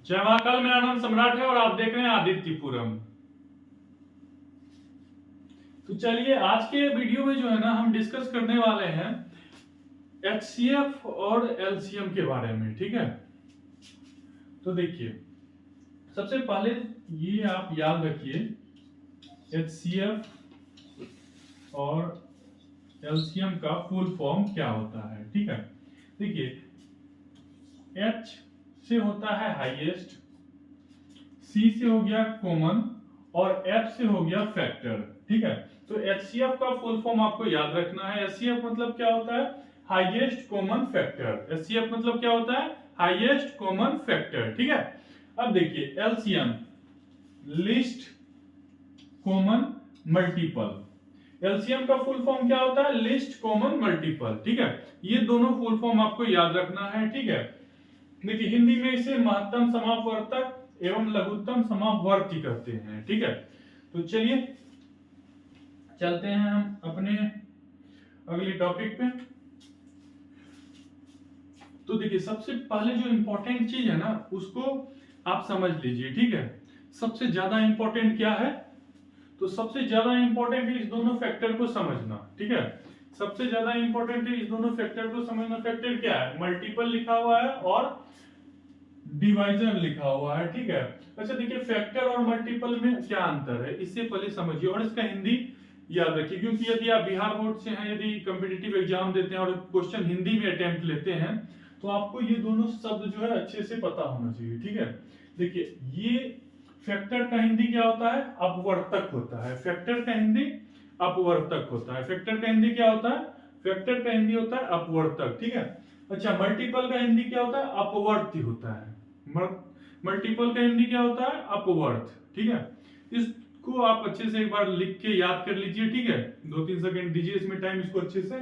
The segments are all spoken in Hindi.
जय महाकाल। मेरा नाम सम्राट है और आप देख रहे हैं आदित्यपुरम। तो चलिए आज के वीडियो में जो है ना हम डिस्कस करने वाले हैं एचसीएफ और एलसीएम के बारे में। ठीक है, तो देखिए सबसे पहले ये आप याद रखिए एचसीएफ और एलसीएम का फुल फॉर्म क्या होता है। ठीक है, देखिए एच से होता है हाईएस्ट, सी से हो गया कॉमन और एफ से हो गया फैक्टर। ठीक है, तो एचसीएफ का फुल फॉर्म आपको याद रखना है। एचसीएफ मतलब क्या होता है? Highest common factor. एचसीएफ मतलब क्या होता है? Highest common factor. ठीक है, अब देखिए LCM list common multiple. LCM का फुल फॉर्म क्या होता है? List common multiple. ठीक है, ये दोनों फुल फॉर्म आपको याद रखना है। ठीक है, देखिए हिंदी में इसे महत्तम समापवर्तक एवं लघुत्तम समापवर्ती कहते हैं। ठीक है, तो चलिए चलते हैं हम अपने अगले टॉपिक पे। तो देखिए सबसे पहले जो इंपॉर्टेंट चीज है ना उसको आप समझ लीजिए। ठीक है, सबसे ज्यादा इंपॉर्टेंट क्या है? तो सबसे ज्यादा इंपॉर्टेंट है इस दोनों फैक्टर को समझना। ठीक है, सबसे ज्यादा इंपॉर्टेंट है इस दोनों फैक्टर को समझना। फैक्टर क्या है? मल्टीपल लिखा हुआ है और डिवाइजन लिखा हुआ है। ठीक है, अच्छा देखिए फैक्टर और मल्टीपल में क्या अंतर है इससे पहले समझिए और इसका हिंदी याद रखिए, क्योंकि यदि आप बिहार बोर्ड से हैं, यदि कॉम्पिटिटिव एग्जाम देते हैं और क्वेश्चन हिंदी में अटेम्प्ट लेते हैं तो आपको ये दोनों शब्द जो है अच्छे से पता होना चाहिए। ठीक है, देखिए ये फैक्टर का हिंदी क्या होता है? अपवर्तक होता है। फैक्टर का हिंदी अपवर्तक होता है। फैक्टर का हिंदी क्या होता है? फैक्टर का हिंदी होता है अपवर्तक। ठीक है, अच्छा मल्टीपल का हिंदी क्या होता है? अपवर्ती होता है। मल्टीपल का हिंदी क्या होता है? अपवर्त। ठीक है, इसको आप अच्छे से एक बार लिख के याद कर लीजिए। ठीक है, 2-3 सेकंड दीजिए इसमें टाइम, इसको अच्छे से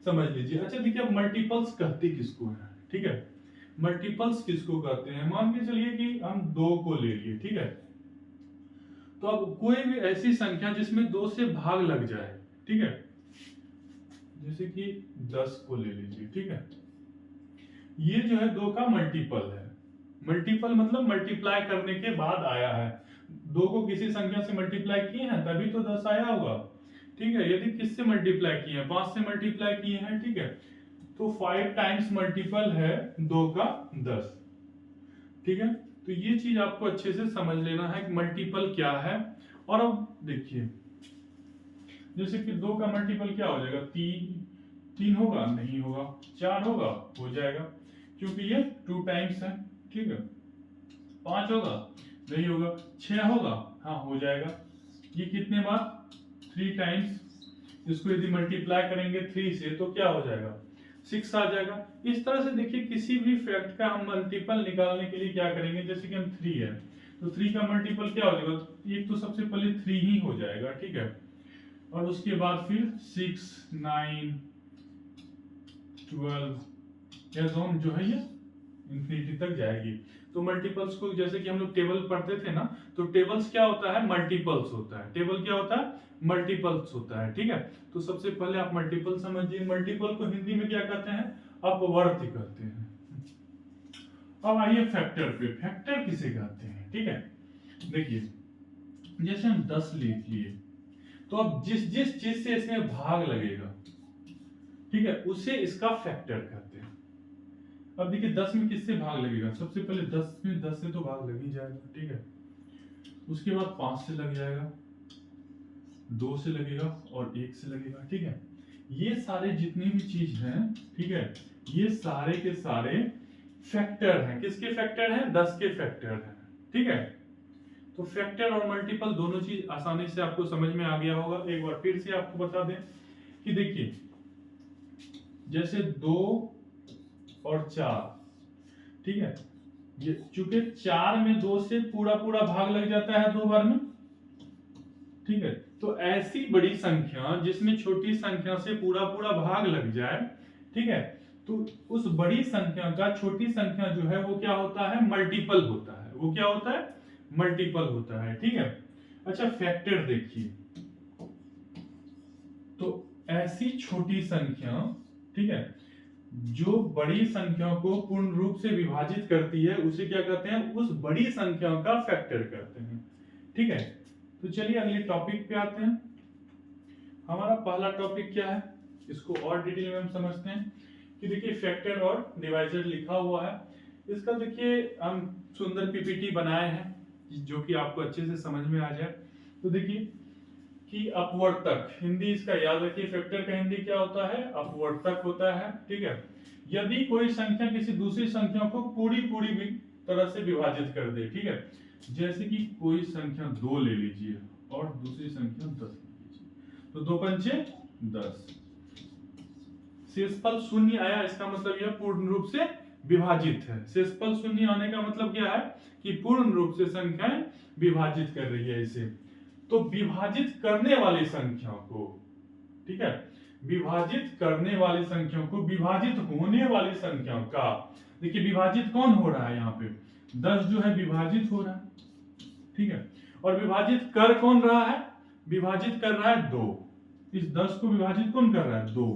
समझ लीजिए। अच्छा देखिए अब मल्टीपल्स कहते किसको है? ठीक है, मल्टीपल्स किसको कहते हैं? मान के चलिए कि हम 2 को ले लिए। ठीक है, तो अब कोई भी ऐसी संख्या जिसमें 2 से भाग लग जाए। ठीक है, जैसे कि 10 को ले लीजिए। ठीक है, ये जो है 2 का मल्टीपल है। मल्टीपल मतलब मल्टीप्लाई करने के बाद आया है। 2 को किसी संख्या से मल्टीप्लाई किए हैं तभी तो 10 आया होगा। ठीक है, यदि किससे मल्टीप्लाई किए हैं? 5 से मल्टीप्लाई किए हैं। ठीक है, तो 5 टाइम्स मल्टीपल है 2 का 10। ठीक है, तो ये चीज आपको अच्छे से समझ लेना है कि मल्टीपल क्या है। और अब देखिए जैसे कि 2 का मल्टीपल क्या हो जाएगा? 3 होगा? नहीं होगा। 4 होगा? हो जाएगा, क्योंकि ये 2 टाइम्स है। ठीक है, 5 होगा? नहीं होगा। 6 होगा? हाँ हो जाएगा। ये कितने बार? 3 टाइम्स। इसको यदि मल्टीप्लाई करेंगे 3 से तो क्या हो जाएगा? 6 आ जाएगा। इस तरह से देखिए किसी भी फैक्ट का हम मल्टीपल निकालने के लिए क्या करेंगे? जैसे कि हम 3 है तो 3 का मल्टीपल क्या हो जाएगा? एक तो सबसे पहले 3 ही हो जाएगा। ठीक है, और उसके बाद फिर 6, 9, 12 या जोन जो है ये इंफिनिटी तक जाएगी। तो मल्टीपल्स को जैसे कि हम लोग टेबल पढ़ते थे ना, तो टेबल्स क्या होता है? मल्टीपल्स होता है। टेबल क्या होता है? मल्टीपल्स होता है। ठीक है, तो सबसे पहले आप मल्टीपल समझिए। मल्टीपल को हिंदी में क्या कहते हैं? अपवर्ती कहते हैं। अब आइए फैक्टर पे। फैक्टर किसे कहते हैं? ठीक है, देखिए जैसे हम 10 लिख लिए तो अब जिस जिस चीज से इसमें भाग लगेगा, ठीक है, उसे इसका फैक्टर कहते हैं। अब देखिए 10 में किससे भाग लगेगा? सबसे पहले 10 में 10 से तो भाग लग ही जाएगा। ठीक है, उसके बाद 5 से लग जाएगा, 2 से लगेगा और 1 से लगेगा। ठीक है, ये सारे जितनी भी चीज हैं, ठीक है, ये सारे के सारे फैक्टर हैं। किसके फैक्टर हैं? 10 के फैक्टर हैं। ठीक है, तो फैक्टर और मल्टीपल दोनों चीज आसानी से आपको समझ में आ गया होगा। एक बार फिर से आपको बता दें कि देखिए जैसे 2 और 4, ठीक है, ये चूंकि 4 में 2 से पूरा पूरा भाग लग जाता है 2 बार में। ठीक है, तो ऐसी बड़ी संख्या जिसमें छोटी संख्या से पूरा पूरा भाग लग जाए, ठीक है, तो उस बड़ी संख्या का छोटी संख्या जो है वो क्या होता है? मल्टीपल होता है। वो क्या होता है? मल्टीपल होता है। ठीक है, अच्छा फैक्टर देखिए, तो ऐसी छोटी संख्या, ठीक है, जो बड़ी संख्याओं को पूर्ण रूप से विभाजित करती है उसे क्या कहते हैं, उस बड़ी संख्याओं का फैक्टर कहते हैं। ठीक है, तो चलिए अगले टॉपिक पे आते हैं। हमारा पहला टॉपिक क्या है, इसको और डिटेल में हम समझते हैं कि देखिए फैक्टर और डिवाइजर लिखा हुआ है। इसका देखिए हम सुंदर पीपीटी बनाए हैं जो कि आपको अच्छे से समझ में आ जाए। तो देखिए कि अपवर्तक, हिंदी इसका याद रखिए, फैक्टर का हिंदी क्या होता है, अपवर्तक होता है। ठीक है, यदि कोई संख्या किसी दूसरी संख्या को पूरी भी तरह से विभाजित कर दे। ठीक है, जैसे कि कोई संख्या 2 ले लीजिए और दूसरी संख्या 10 ले लीजिए, तो 2 पंचे 10, शेषफल शून्य आया, इसका मतलब यह पूर्ण रूप से विभाजित है। शेषफल शून्य आने का मतलब क्या है कि पूर्ण रूप से संख्याएं विभाजित कर रही है इसे। तो विभाजित करने वाली संख्या को, ठीक है, विभाजित करने वाली संख्या को विभाजित होने वाली संख्या का, देखिए विभाजित कौन हो रहा है यहाँ पे, 10 जो है विभाजित हो रहा है। ठीक है, और विभाजित कर कौन रहा है, विभाजित कर रहा है 2, इस 10 को विभाजित कौन कर रहा है, 2।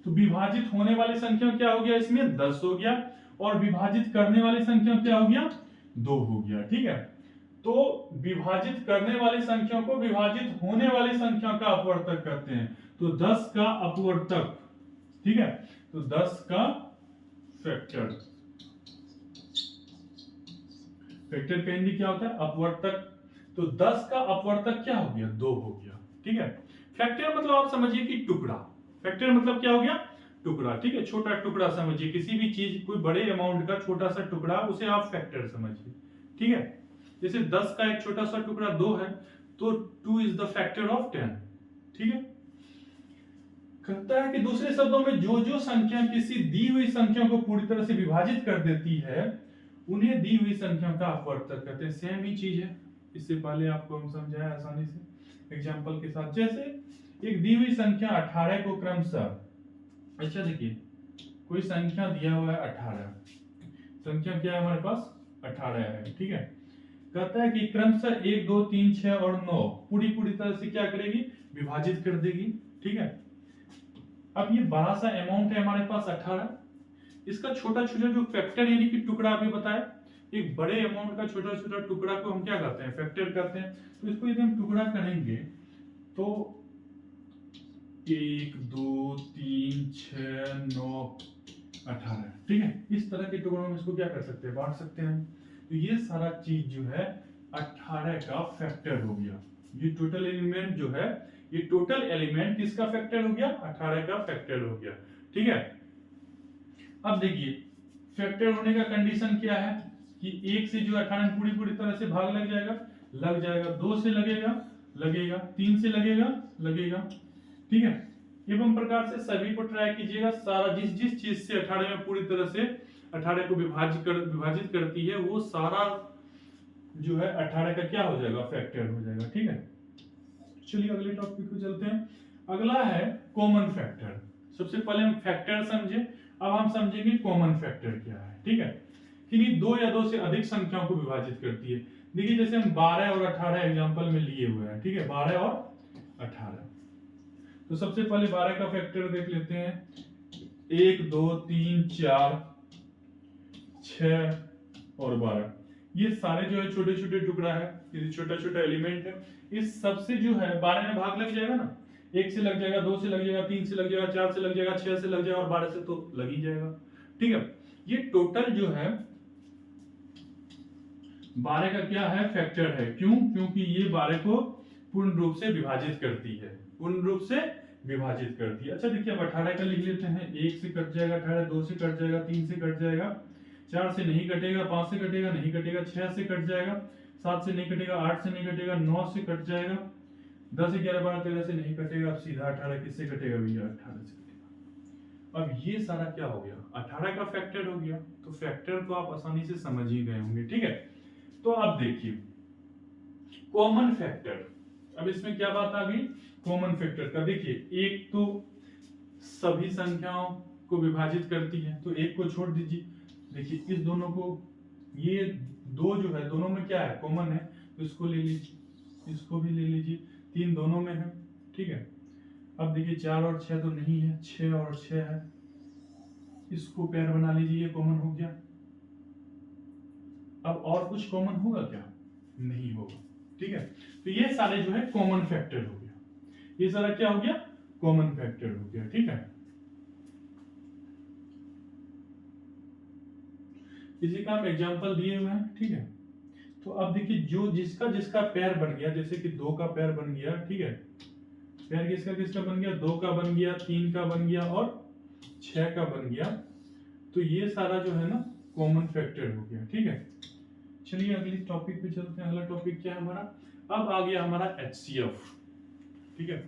तो विभाजित होने वाली संख्या क्या हो गया, इसमें 10 हो गया, और विभाजित करने वाली संख्या क्या हो गया, 2 हो गया। ठीक है, तो विभाजित करने वाली संख्या को विभाजित होने वाली संख्या का अपवर्तक कहते हैं। तो 10 का अपवर्तक, ठीक है, तो 10 का फैक्टर, फैक्टर का हिंदी क्या होता है, अपवर्तक। तो 10 का अपवर्तक क्या हो गया, 2 हो गया। ठीक है, फैक्टर मतलब आप समझिए कि टुकड़ा, फैक्टर मतलब क्या हो गया, टुकड़ा। ठीक है, छोटा टुकड़ा समझिए, किसी भी चीज कोई बड़े अमाउंट का छोटा सा टुकड़ा, उसे आप फैक्टर समझिए। ठीक है, जैसे 10 का एक छोटा सा टुकड़ा 2 है, तो 2 इज द फैक्टर ऑफ 10। ठीक है, कहता है कि दूसरे शब्दों में जो जो संख्या किसी दी हुई संख्या को पूरी तरह से विभाजित कर देती है उन्हें दी हुई संख्या का अपवर्तक कहते हैं। सेम ही चीज है, इससे पहले आपको हम समझाया आसानी से एग्जांपल के साथ। जैसे एक दी हुई संख्या 18 को क्रमशः, अच्छा देखिए कोई संख्या दिया हुआ है 18, संख्या क्या है हमारे पास, 18 है। ठीक है, कहता है कि क्रमशः 1 2 3 6 और 9 पूरी तरह से क्या करेगी, विभाजित कर देगी। ठीक है, अब ये बड़ा सा अमाउंट है हमारे पास 18, इसका छोटा छोटा जो फैक्टर यानी कि टुकड़ा अभी बताया, एक बड़े अमाउंट का छोटा छोटा टुकड़ा को हम क्या कहते हैं, फैक्टर कहते हैं। तो इसको यदि हम टुकड़ा करेंगे तो 1 2 3 6 9 18, ठीक है, इस तरह के टुकड़ों में इसको क्या कर सकते हैं, बांट सकते हैं। तो ये सारा चीज जो है 18 का फैक्टर हो गया। ये टोटल एलिमेंट जो है, ये टोटल एलिमेंट किसका फैक्टर हो गया, 18 का फैक्टर हो गया। ठीक है, अब देखिए फैक्टर होने का कंडीशन क्या है कि 1 से जो 18 पूरी तरह से भाग लग जाएगा, 2 से लगेगा, 3 से लगेगा। ठीक है, एवं प्रकार से सभी को ट्राई कीजिएगा, सारा जिस चीज से 18 में पूरी तरह से 18 को विभाजित करती है वो सारा जो है 18 का क्या हो जाएगा, फैक्टर हो जाएगा। ठीक है, चलिए अगले टॉपिक पे चलते हैं। अगला है कॉमन फैक्टर। सबसे पहले हम फैक्टर समझे, अब हम समझेंगे कॉमन फैक्टर क्या है। ठीक है, किन्हीं 2 या 2 से अधिक संख्याओं को विभाजित करती है। देखिए जैसे हम 12 और 18 एग्जांपल में लिए हुए हैं। ठीक है, 12 और 18, तो सबसे पहले 12 का फैक्टर देख लेते हैं। 1 2 3 4 6 और 12, ये सारे जो है छोटे छोटे टुकड़ा है, ये छोटा छोटा एलिमेंट है। इस सबसे जो है 12 में भाग लग जाएगा ना, 1 से लग जाएगा, 2 से लग जाएगा, 3 से लग जाएगा, 4 से लग जाएगा, 6 से लग जाएगा और 12 से तो लग ही जाएगा। ठीक है, ये टोटल जो है 12 का क्या है, फैक्टर है। क्यों, क्योंकि ये 12 को पूर्ण रूप से विभाजित करती है, पूर्ण रूप से विभाजित करती है। अच्छा देखिए अब 18 का लिख लेते हैं। 1 से कट जाएगा 18, 2 से कट जाएगा, 3 से कट जाएगा, 4 से नहीं कटेगा, 5 से कटेगा नहीं कटेगा, 6 से कट जाएगा, 7 से नहीं कटेगा, 8 से नहीं कटेगा, 9 से कट जाएगा, 10 11 12 13 से नहीं कटेगा। अब सीधा 18 किससे कटेगा भैया, 18 से कटेगा। अब ये सारा क्या हो गया, 18 का फैक्टर हो गया। तो फैक्टर तो आप आसानी से समझ ही गए होंगे। ठीक है, तो अब देखिए कॉमन फैक्टर, अब इसमें क्या बात आ गई, कॉमन फैक्टर का। देखिए एक तो सभी संख्याओं को विभाजित करती है, तो एक को छोड़ दीजिए। देखिए इस दोनों को, ये 2 जो है दोनों में क्या है, कॉमन है, तो इसको ले लीजिए, इसको भी ले लीजिए, 3 दोनों में है। ठीक है, अब देखिए 4 और 6 तो नहीं है, 6 और 6 है, इसको पेयर बना लीजिए, ये कॉमन हो गया। अब और कुछ कॉमन होगा क्या? नहीं होगा, ठीक है। तो ये सारे जो है कॉमन फैक्टर हो गया, ये सारा क्या हो गया? कॉमन फैक्टर हो गया, ठीक है। इसी का हम एग्जांपल दिए हुए हैं, ठीक है। तो अब देखिए जो जिसका जिसका पेयर बन गया, जैसे कि 2 का पेयर बन गया, ठीक है। पेयर किसका किसका बन गया? 2 का बन गया, 3 का बन गया और 6 का बन गया। तो ये सारा जो है ना कॉमन फैक्टर हो गया, ठीक है। चलिए अगली टॉपिक पे चलते हैं। अगला टॉपिक क्या है हमारा? अब आ गया हमारा HCF, ठीक है।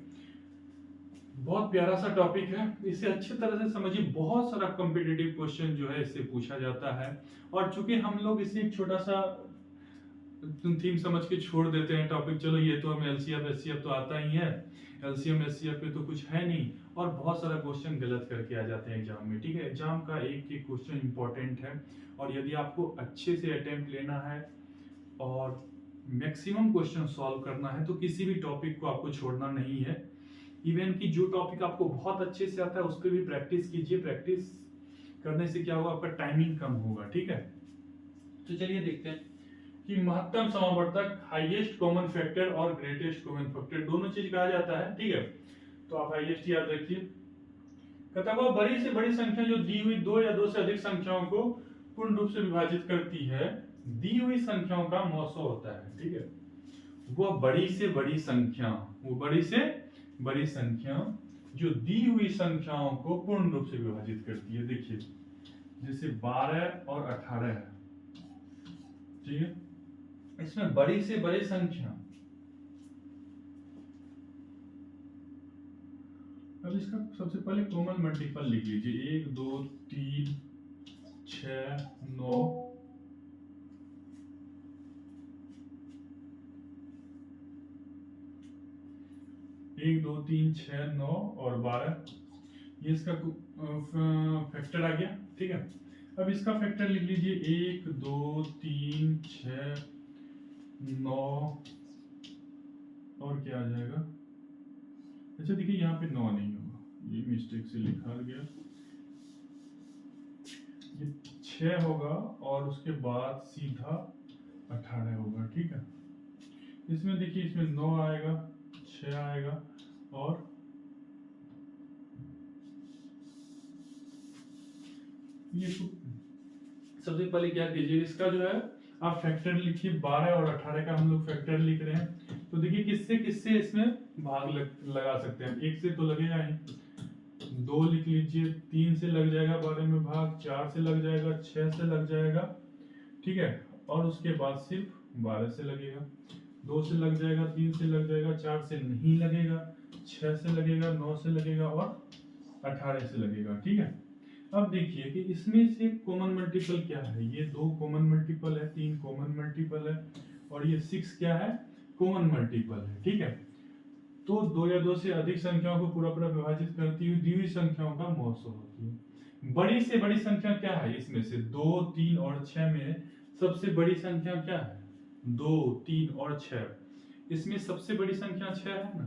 बहुत प्यारा सा टॉपिक है, इसे अच्छी तरह से समझिए। बहुत सारा कॉम्पिटिटिव क्वेश्चन जो है इससे पूछा जाता है, और चूंकि हम लोग इसे एक छोटा सा थीम समझ के छोड़ देते हैं टॉपिक, चलो ये तो हमें LCM SCF तो आता ही है, LCM SCF पे तो कुछ है नहीं, और बहुत सारा क्वेश्चन गलत करके आ जाते हैं एग्जाम में, ठीक है। एग्जाम का एक एक क्वेश्चन इंपॉर्टेंट है, और यदि आपको अच्छे से अटेम्प्ट लेना है और मैक्सिमम क्वेश्चन सॉल्व करना है तो किसी भी टॉपिक को आपको छोड़ना नहीं है। इवन कि जो टॉपिक आपको बहुत अच्छे से आता है उस पर भी प्रैक्टिस कीजिए। प्रैक्टिस करने से क्या होगा? आपका टाइमिंग कम होगा, ठीक है। तो चलिए देखते हैं कि महत्तम समावर्तक, हाईएस्ट कॉमन फैक्टर और ग्रेटेस्ट कॉमन फैक्टर, दोनों चीज कहा जाता है, ठीक है। तो आप हाईएस्ट याद रखिए। कहता है बड़ी से बड़ी संख्या जो दी हुई 2 या 2 से अधिक संख्याओं को पूर्ण रूप से विभाजित करती है, दी हुई संख्याओं का मौसो होता है, ठीक है। वो बड़ी से बड़ी संख्या, वो बड़ी से बड़ी संख्या जो दी हुई संख्याओं को पूर्ण रूप से विभाजित करती है। देखिए जैसे 12 और 18 है, ठीक है। इसमें बड़ी से बड़ी संख्या, अब इसका सबसे पहले कॉमन मल्टीपल लिख लीजिए। 1 2 3 6 9, 1 2 3 6 9 और 12, ये इसका फैक्टर आ गया, ठीक है। अब इसका फैक्टर लिख लीजिए 1 2 3 6 9, और क्या आ जाएगा? अच्छा देखिए यहाँ पे 9 नहीं होगा, ये मिस्टेक से लिखा गया, ये 6 होगा और उसके बाद सीधा 18 होगा, ठीक है। इसमें देखिए इसमें 9 आएगा, 6 आएगा, और ये सबसे पहले क्या कीजिए, इसका जो है आप फैक्टर लिखिए। 12 और 18 का हम लोग फैक्टर लिख रहे हैं, तो देखिए किससे किससे इसमें भाग लगा सकते हैं। 1 से तो लगेगा ही, 2 लिख लीजिए, 3 से लग जाएगा 12 में भाग, 4 से लग जाएगा, 6 से लग जाएगा, ठीक है। और उसके बाद सिर्फ 12 से लगेगा, 2 से लग जाएगा, 3 से लग जाएगा, 4 से नहीं लगेगा, 6 से लगेगा, 9 से लगेगा और 18 से लगेगा, ठीक है। अब देखिए कि इसमें से कॉमन मल्टीपल क्या है? ये 2 कॉमन मल्टीपल है, 3 कॉमन मल्टीपल है, और ये 6 क्या है? कॉमन मल्टीपल है, ठीक है। तो 2 या 2 से अधिक संख्याओं को पूरा पूरा विभाजित करती हुई दी हुई संख्याओं का मौसो होती है। बड़ी से बड़ी संख्या क्या है? इसमें से 2 3 और 6 में सबसे बड़ी संख्या क्या है? 2 3 और 6। इसमें सबसे बड़ी संख्या 6 है ना,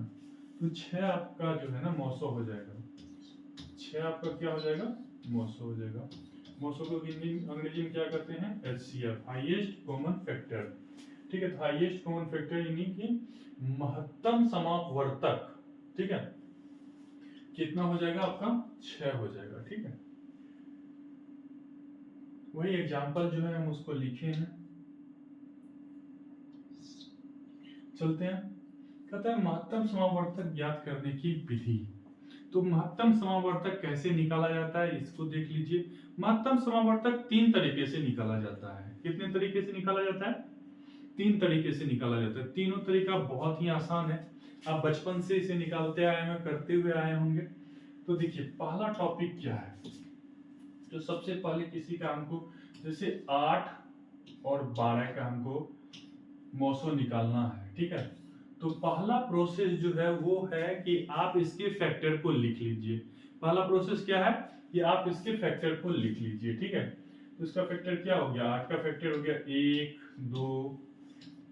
तो 6 आपका जो है ना मौसो हो जाएगा। 6 आपका क्या हो जाएगा? मौसो हो जाएगा। मौसो को अंग्रेजी में क्या कहते हैं? HCF, हाईएस्ट कॉमन फैक्टर, ठीक है। तो हाईएस्ट कॉमन फैक्टर यानी कि महत्तम समापवर्तक, ठीक है, कितना हो जाएगा आपका? 6 हो जाएगा, ठीक है। वही एग्जांपल जो है हम उसको लिखे हैं, चलते हैं। कहता है महत्तम समापवर्तक ज्ञात करने की विधि। तो महत्तम समावर्तक कैसे निकाला जाता है इसको देख लीजिए। महत्तम समावर्तक 3 तरीके से निकाला जाता है। कितने तरीके से निकाला जाता है? 3 तरीके से निकाला जाता है। तीनों तरीका बहुत ही आसान है, आप बचपन से इसे निकालते आए हैं, करते हुए आए होंगे। तो देखिए पहला टॉपिक क्या है, तो सबसे पहले किसी का हमको जैसे 8 और 12 का हमको मौसो निकालना है, ठीक है। तो पहला प्रोसेस जो है वो है कि आप इसके फैक्टर को लिख लीजिए। पहला प्रोसेस क्या है कि आप इसके फैक्टर को लिख लीजिए, ठीक है। तो इसका फैक्टर क्या हो गया? 8 का फैक्टर हो गया 1 2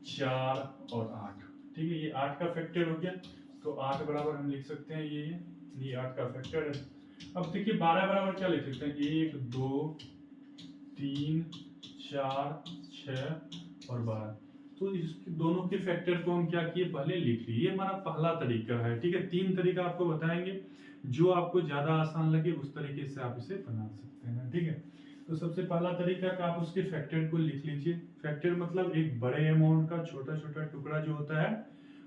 4 और 8, ठीक है। ये 8 का फैक्टर हो गया, तो 8 बराबर हम लिख सकते हैं ये 8 का फैक्टर है। अब देखिए 12 बराबर क्या लिख सकते हैं, 1 2 3 4 6 और 12। तो इस दोनों के फैक्टर को हम क्या किए, पहले लिख लिए। ये हमारा पहला तरीका है, ठीक है। 3 तरीका आपको बताएंगे, जो आपको ज्यादा आसान लगे उस तरीके से आप इसे बना सकते हैं, ठीक है। तो सबसे पहला तरीका का आप उसके फैक्टर को लिख लीजिए। फैक्टर मतलब एक बड़े अमाउंट का छोटा छोटा टुकड़ा जो होता है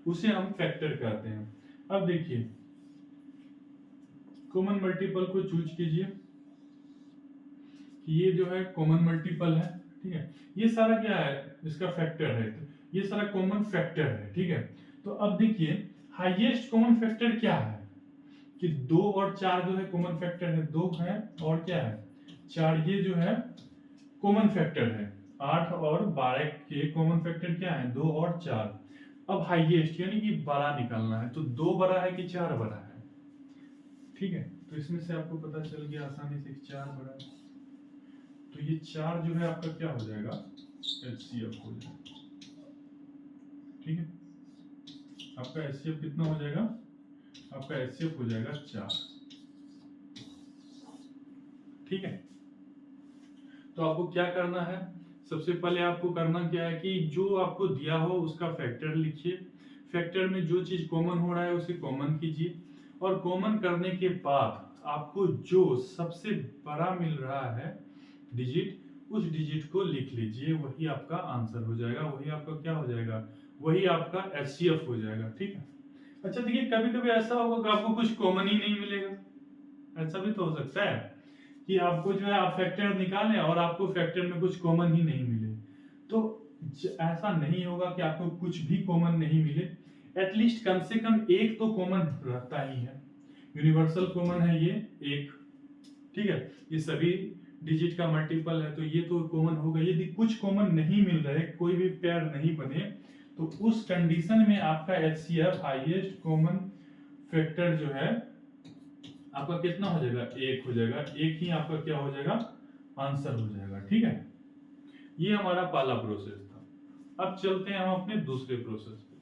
उसे हम फैक्टर कहते हैं। अब देखिए कॉमन मल्टीपल को चूज कीजिए, ये जो है कॉमन मल्टीपल है, ठीक है। ये सारा क्या है, इसका फैक्टर है, तो ये सारा कॉमन फैक्टर है, ठीक है। तो अब देखिए हाईएस्ट कॉमन फैक्टर क्या है कि 2 और 4 जो है कॉमन फैक्टर है, 2 है और क्या है 4, ये जो है कॉमन फैक्टर है। 8 और 12 के कॉमन फैक्टर क्या है, 2 और 4। अब हाईएस्ट यानी कि बड़ा निकालना है, तो 2 बड़ा है कि 4 बड़ा है, ठीक है। तो इसमें से आपको पता चल गया आसानी से 4 बड़ा है, तो ये 4 जो है आपका क्या हो जाएगा, एचसीएफ हो जाएगा, ठीक है। आपका एचसीएफ कितना हो जाएगा, आपका एचसीएफ हो जाएगा 4, ठीक है। तो आपको क्या करना है, सबसे पहले आपको करना क्या है कि जो आपको दिया हो उसका फैक्टर लिखिए। फैक्टर में जो चीज कॉमन हो रहा है उसे कॉमन कीजिए, और कॉमन करने के बाद आपको जो सबसे बड़ा मिल रहा है डिजिट, उस डिजिट को लिख लीजिए, वही आपका आंसर हो जाएगा, वही आपका क्या हो जाएगा, वही आपका एचसीएफ हो जाएगा, ठीक है। अच्छा देखिए कभी कभी ऐसा होगा कि आपको कुछ कॉमन ही नहीं मिलेगा, ऐसा भी तो हो सकता है कि आपको जो है आप फैक्टर निकालें और आपको फैक्टर में कुछ कॉमन ही नहीं मिले। तो ऐसा नहीं होगा कि आपको कुछ भी कॉमन नहीं मिले, एटलीस्ट कम से कम एक तो कॉमन रहता ही है। यूनिवर्सल कॉमन है ये एक, ठीक है। ये सभी डिजिट का मल्टीपल है, तो ये तो कॉमन होगा। यदि कुछ कॉमन नहीं मिल रहा है, कोई भी पेयर नहीं बने, तो उस कंडीशन में आपका एचसीएफ हाईएस्ट कॉमन फैक्टर जो है आपका कितना हो जाएगा, 1 हो जाएगा। एक ही आपका क्या हो जाएगा, आंसर हो जाएगा, ठीक है। ये हमारा पहला प्रोसेस था। अब चलते हैं हम अपने दूसरे प्रोसेस पे।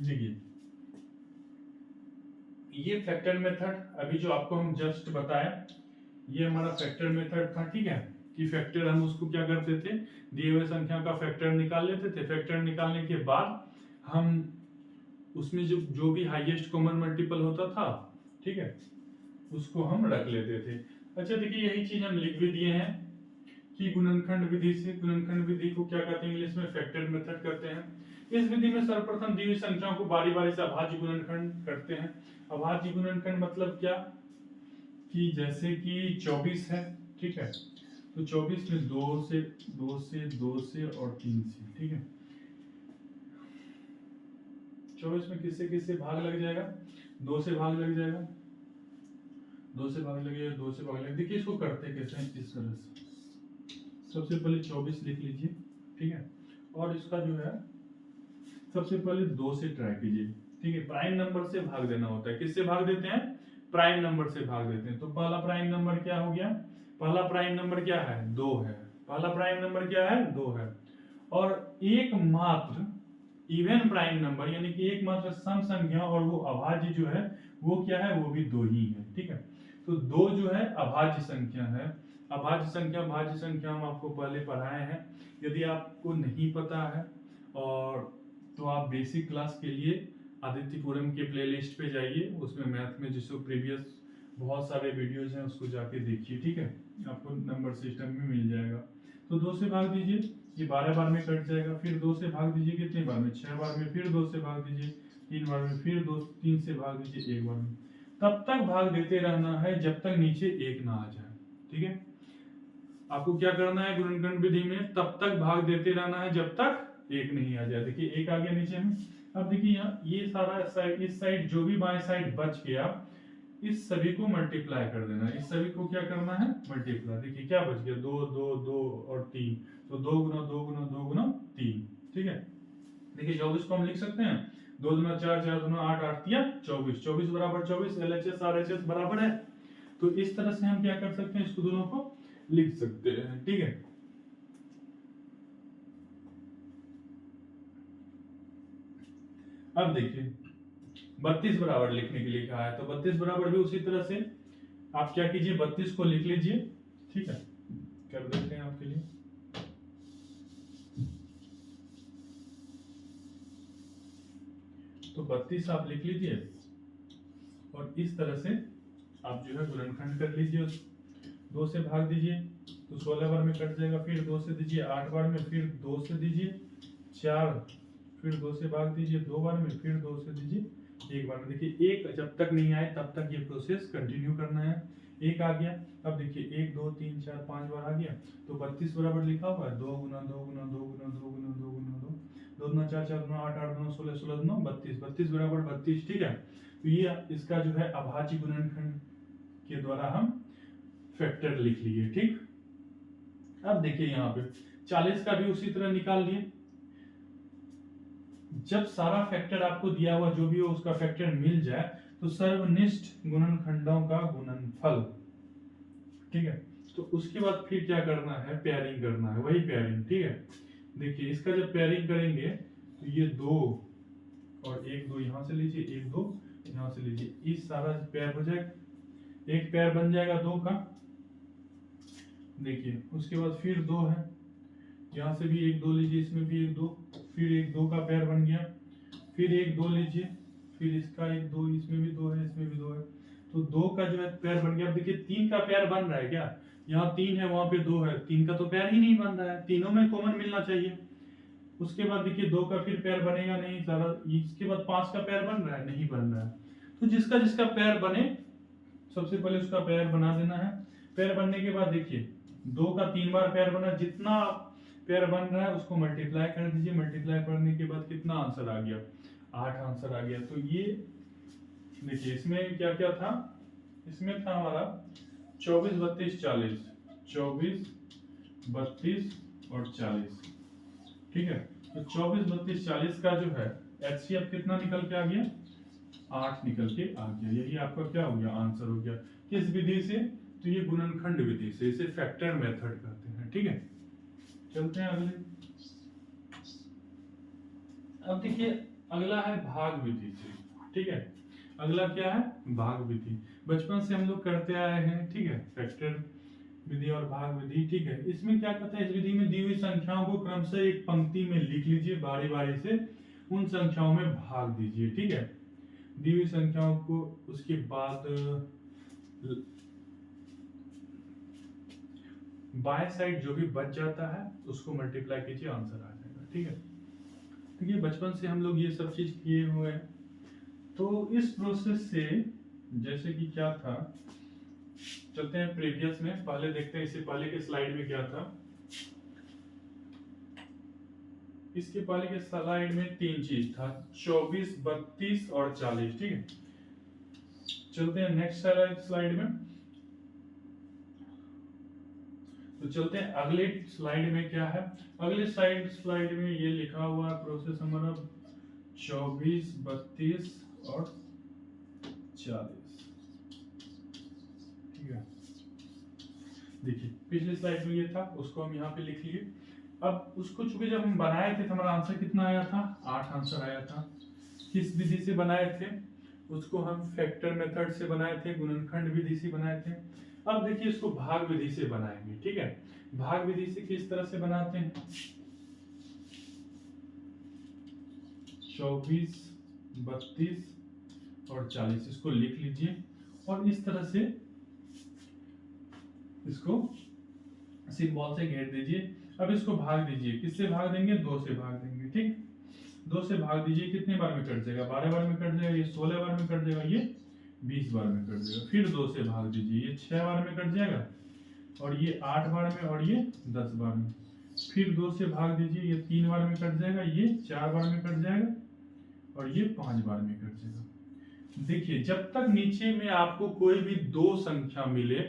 देखिए ये फैक्टर मेथड अभी जो आपको हम जस्ट बताया, ये हमारा फैक्टर मेथड था, ठीक है। कि फैक्टर हम उसको क्या करते थे, दिए हुए संख्या का फैक्टर निकाल लेते थे। फैक्टर निकालने के बाद हम उसमें जो भी हाईएस्ट कॉमन मल्टीपल होता था, ठीक है, उसको हम रख लेते थे। अच्छा देखिए यही चीज हम लिख भी दिए हैं कि गुणनखंड विधि से, गुणनखंड विधि को क्या कहते हैं इंग्लिश में, फैक्टर मेथड कहते हैं। इस विधि में सर्वप्रथम दी हुई संख्याओं को बारी बारी से अभाज्य गुणनखंड करते हैं। अभाज्य गुणनखंड मतलब क्या, कि जैसे कि 24 है, ठीक है, तो 24 में 2 से 2 से 2 से और 3 से, ठीक है। 24 में किससे किससे भाग लग जाएगा, 2 से भाग लग जाएगा, 2 से भाग लगेगा, 2 से भाग लगेगा। देखिए इसको करते कैसे हैं, इस तरह से सबसे पहले 24 लिख लीजिए, ठीक है। और इसका जो है सबसे पहले 2 से ट्राई कीजिए, ठीक है। प्राइम नंबर से भाग देना होता है, किससे भाग देते हैं, प्राइम नंबर से भाग देते हैं। तो पहला प्राइम नंबर क्या हो गया, पहला प्राइम नंबर क्या है, 2 है। पहला प्राइम नंबर क्या है, 2 है। और एकमात्र इवन प्राइम नंबर यानी कि एकमात्र सम संख्या और वो अभाज्य जो है वो क्या है, वो भी 2 ही है, ठीक है। तो 2 जो है अभाज्य संख्या है। अभाज्य संख्या भाज्य संख्या हम आपको पहले पढ़ाए हैं। यदि आपको नहीं पता है और तो आप बेसिक क्लास के लिए आदित्यपुरम के प्लेलिस्ट पे जाइए, उसमें मैथ में जिसको प्रीवियस बहुत सारे वीडियोज हैं उसको जाके देखिए, ठीक है। आपको नंबर सिस्टम में मिल जाएगा। तो 2 से भाग दीजिए, ये 12 बार में कट जाएगा। फिर 2 से भाग दीजिए कितने बार में, 6 बार में। फिर 2 से भाग दीजिए 3 बार में। फिर 3 से भाग दीजिए 1 बार में। तब तक भाग देते रहना है जब तक नीचे 1 ना आ जाए, ठीक है। आपको क्या करना है गुणनखंड विधि में, तब तक भाग देते रहना है जब तक 1 नहीं आ जाए। देखिए 1 आ गया नीचे में। अब देखिए यहाँ ये सारा साइड, इस साइड जो भी बाएं साइड बच गया, इस सभी को मल्टीप्लाई कर देना। इस सभी को क्या करना है, मल्टीप्लाई। देखिए क्या बच गया, 2 2 2 और 3, तो 2 गुना 2 गुना 2 गुना 3, ठीक है। देखिए 24 को हम लिख सकते हैं 2 गुना 4 4 गुना 8 8 या 24, 24 बराबर 24, एलएचएस आरएचएस बराबर है। तो इस तरह से हम क्या कर सकते हैं, इसको दोनों को लिख सकते हैं, ठीक है। अब देखिए 32 बराबर लिखने के लिए कहा है, तो 32 बराबर भी उसी तरह से आप क्या कीजिए, 32 को लिख लीजिए। ठीक है, कर देते हैं आपके लिए। तो 32 आप लिख लीजिए और इस तरह से आप जो है गुणनखंड कर लीजिए। 2 से भाग दीजिए तो 16 बार में कट जाएगा, फिर 2 से दीजिए 8 बार में, फिर 2 से दीजिए 4, फिर 2 से भाग दीजिए 2 बार में, फिर 2 से दीजिए 1 बार में। देखिए 1 जब तक नहीं आए तब तक ये प्रोसेस कंटिन्यू करना है। 1 आ गया, अब देखिए 1 2 3 4 5 बार आ गया, तो 32 बराबर लिखा हुआ है 2 गुना 2 गुना 2 गुना 2 गुना 2 गुना 2, 2 गुना 4 4 गुना 8 8 गुना 16 16 गुना 32, 32 बराबर 32। ठीक है, तो ये इसका जो है अभाज्य गुणनखंड के द्वारा हम फैक्टर लिख लिए। ठीक, अब देखिए यहाँ पे 40 का भी उसी तरह निकाल लिए। जब सारा फैक्टर आपको दिया हुआ जो भी हो उसका फैक्टर मिल जाए तो सर्वनिष्ठ गुणनखंडों का गुणनफल। ठीक है, तो उसके बाद फिर क्या करना है, पेयरिंग करना है, वही पेयरिंग। ठीक है, देखिए इसका जब पेयरिंग करेंगे तो ये 2 और 1 2 यहां से लीजिए, 1 2 यहां से लीजिए, इस सारा पेयर हो जाएगा, एक पेयर बन जाएगा 2 का। देखिए उसके बाद फिर 2 है, यहाँ से भी 1 2 लीजिए, इसमें भी 1 2, फिर 1 2 का पेयर बन गया, फिर 1 2 लीजिए, फिर इसका 1 2, इसमें भी 2 है, इसमें भी 2 है, तो 2 का जो है पेयर बन गया। अब देखिए 3 का पेयर बन रहा है क्या, यहाँ 3 है वहां पे 2 है, 3 का तो पेयर ही नहीं बन रहा है, तीनों में कॉमन मिलना चाहिए। उसके बाद देखिए 2 का फिर पेयर बनेगा नहीं सारा, इसके बाद 5 का पेयर बन रहा है, नहीं बन रहा है, तो जिसका जिसका पेयर बने सबसे पहले उसका पेयर बना देना है। पेयर बनने के बाद देखिए 2 का 3 बार पेयर बना, जितना पेयर बन रहा है उसको मल्टीप्लाई कर दीजिए, मल्टीप्लाई करने के बाद कितना आंसर आ गया, 8 आंसर आ गया। तो ये देखिए इसमें क्या क्या था, इसमें था हमारा 24 32 40, 24 32 और 40। ठीक है, तो 24 32 40 का जो है HCF कितना निकल के आ गया, 8 निकल के आ गया। यही आपका क्या हो गया, आंसर हो गया। किस विधि से, तो ये गुणनखंड विधि से, इसे फैक्टर मेथड कहते हैं। ठीक है, चलते हैं अगले। अब देखिए अगला है भाग विधि से। ठीक है, अगला क्या है, भाग विधि। बचपन से हम लोग करते आए हैं। ठीक है, फैक्टर विधि और भाग विधि। ठीक है, इसमें क्या कहता है, इस विधि में दी हुई संख्याओं को क्रमशः एक पंक्ति में लिख लीजिए, बारी बारी से उन संख्याओं में भाग दीजिए। ठीक है, दी हुई संख्याओं को, उसके बाद बाएं साइड जो भी बच जाता है उसको मल्टीप्लाई कीजिए, आंसर आ जाएगा। ठीक है, देखिए बचपन से हम लोग ये सब चीज किए हुए हैं। तो इस प्रोसेस से जैसे कि क्या था, चलते हैं प्रीवियस में, पहले देखते हैं इससे पहले के स्लाइड में क्या था। इसके पहले के स्लाइड में 3 चीज था, 24 32 और 40। ठीक है, चलते हैं नेक्स्ट स्लाइड में। तो चलते हैं अगले स्लाइड में क्या है, अगले स्लाइड में ये लिखा हुआ है प्रोसेस हमारा 24 32 और 40। ठीक है, देखिए पिछले स्लाइड में ये था, उसको हम यहाँ पे लिख लिए। अब उसको चूंकि जब हम बनाए थे तो हमारा आंसर कितना आया था, 8 आंसर आया था। किस विधि से बनाए थे, उसको हम फैक्टर मेथड से बनाए थे, गुणनखंड विधि से बनाए थे। अब देखिए इसको भाग विधि से बनाएंगे। ठीक है, भाग विधि से किस तरह से बनाते हैं, 24 32 और 40 इसको लिख लीजिए और इस तरह से इसको सिंबल से घेर दीजिए। अब इसको भाग दीजिए, किससे भाग देंगे, 2 से भाग देंगे। ठीक, 2 से भाग दीजिए, कितने बार में कट जाएगा, 12 बार में कट जाएगा, ये 16 बार में कट जाएगा, ये 20 बार में कट जाएगा। फिर 2 से भाग दीजिए, ये 6 बार में कट जाएगा और ये 8 बार में और ये 10 बार में। फिर 2 से भाग दीजिए, ये 3 बार में कट जाएगा, ये 4 बार में कट जाएगा और ये 5 बार में कट जाएगा। देखिए जब तक नीचे में आपको कोई भी 2 संख्या मिले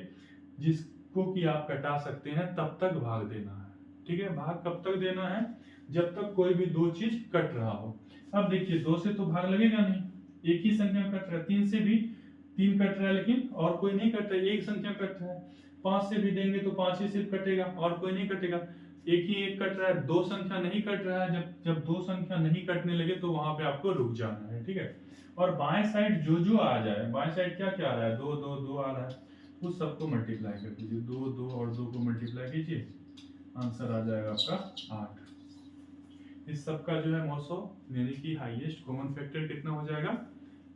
जिसको कि आप कटा सकते हैं तब तक भाग देना है। ठीक है, भाग कब तक देना है, जब तक कोई भी 2 चीज कट रहा हो। अब देखिए 2 से तो भाग लगेगा नहीं, एक ही संख्या कट रहा है। 3 से भी 3 कट रहा है लेकिन और कोई नहीं कट रहा है, एक संख्या कट रहा है। 5 से भी देंगे तो 5 ही सिर्फ कटेगा और कोई नहीं कटेगा। एक ही एक कट रहा है, दो संख्या नहीं कट रहा है। जब दो संख्या नहीं कटने लगे तो वहां पे आपको रुक जाना है, ठीक है। और बाएं साइड जो जो आ जाए, बाएं साइड क्या क्या आ रहा है, दो दो दो आ रहा है, उस सबको मल्टीप्लाई कर दीजिए, दो दो और दो को मल्टीप्लाई कीजिए, आंसर आ जाएगा आपका 8। इस सब का जो है मौसो यानी कि हाईएस्ट कॉमन फैक्टर कितना हो जाएगा,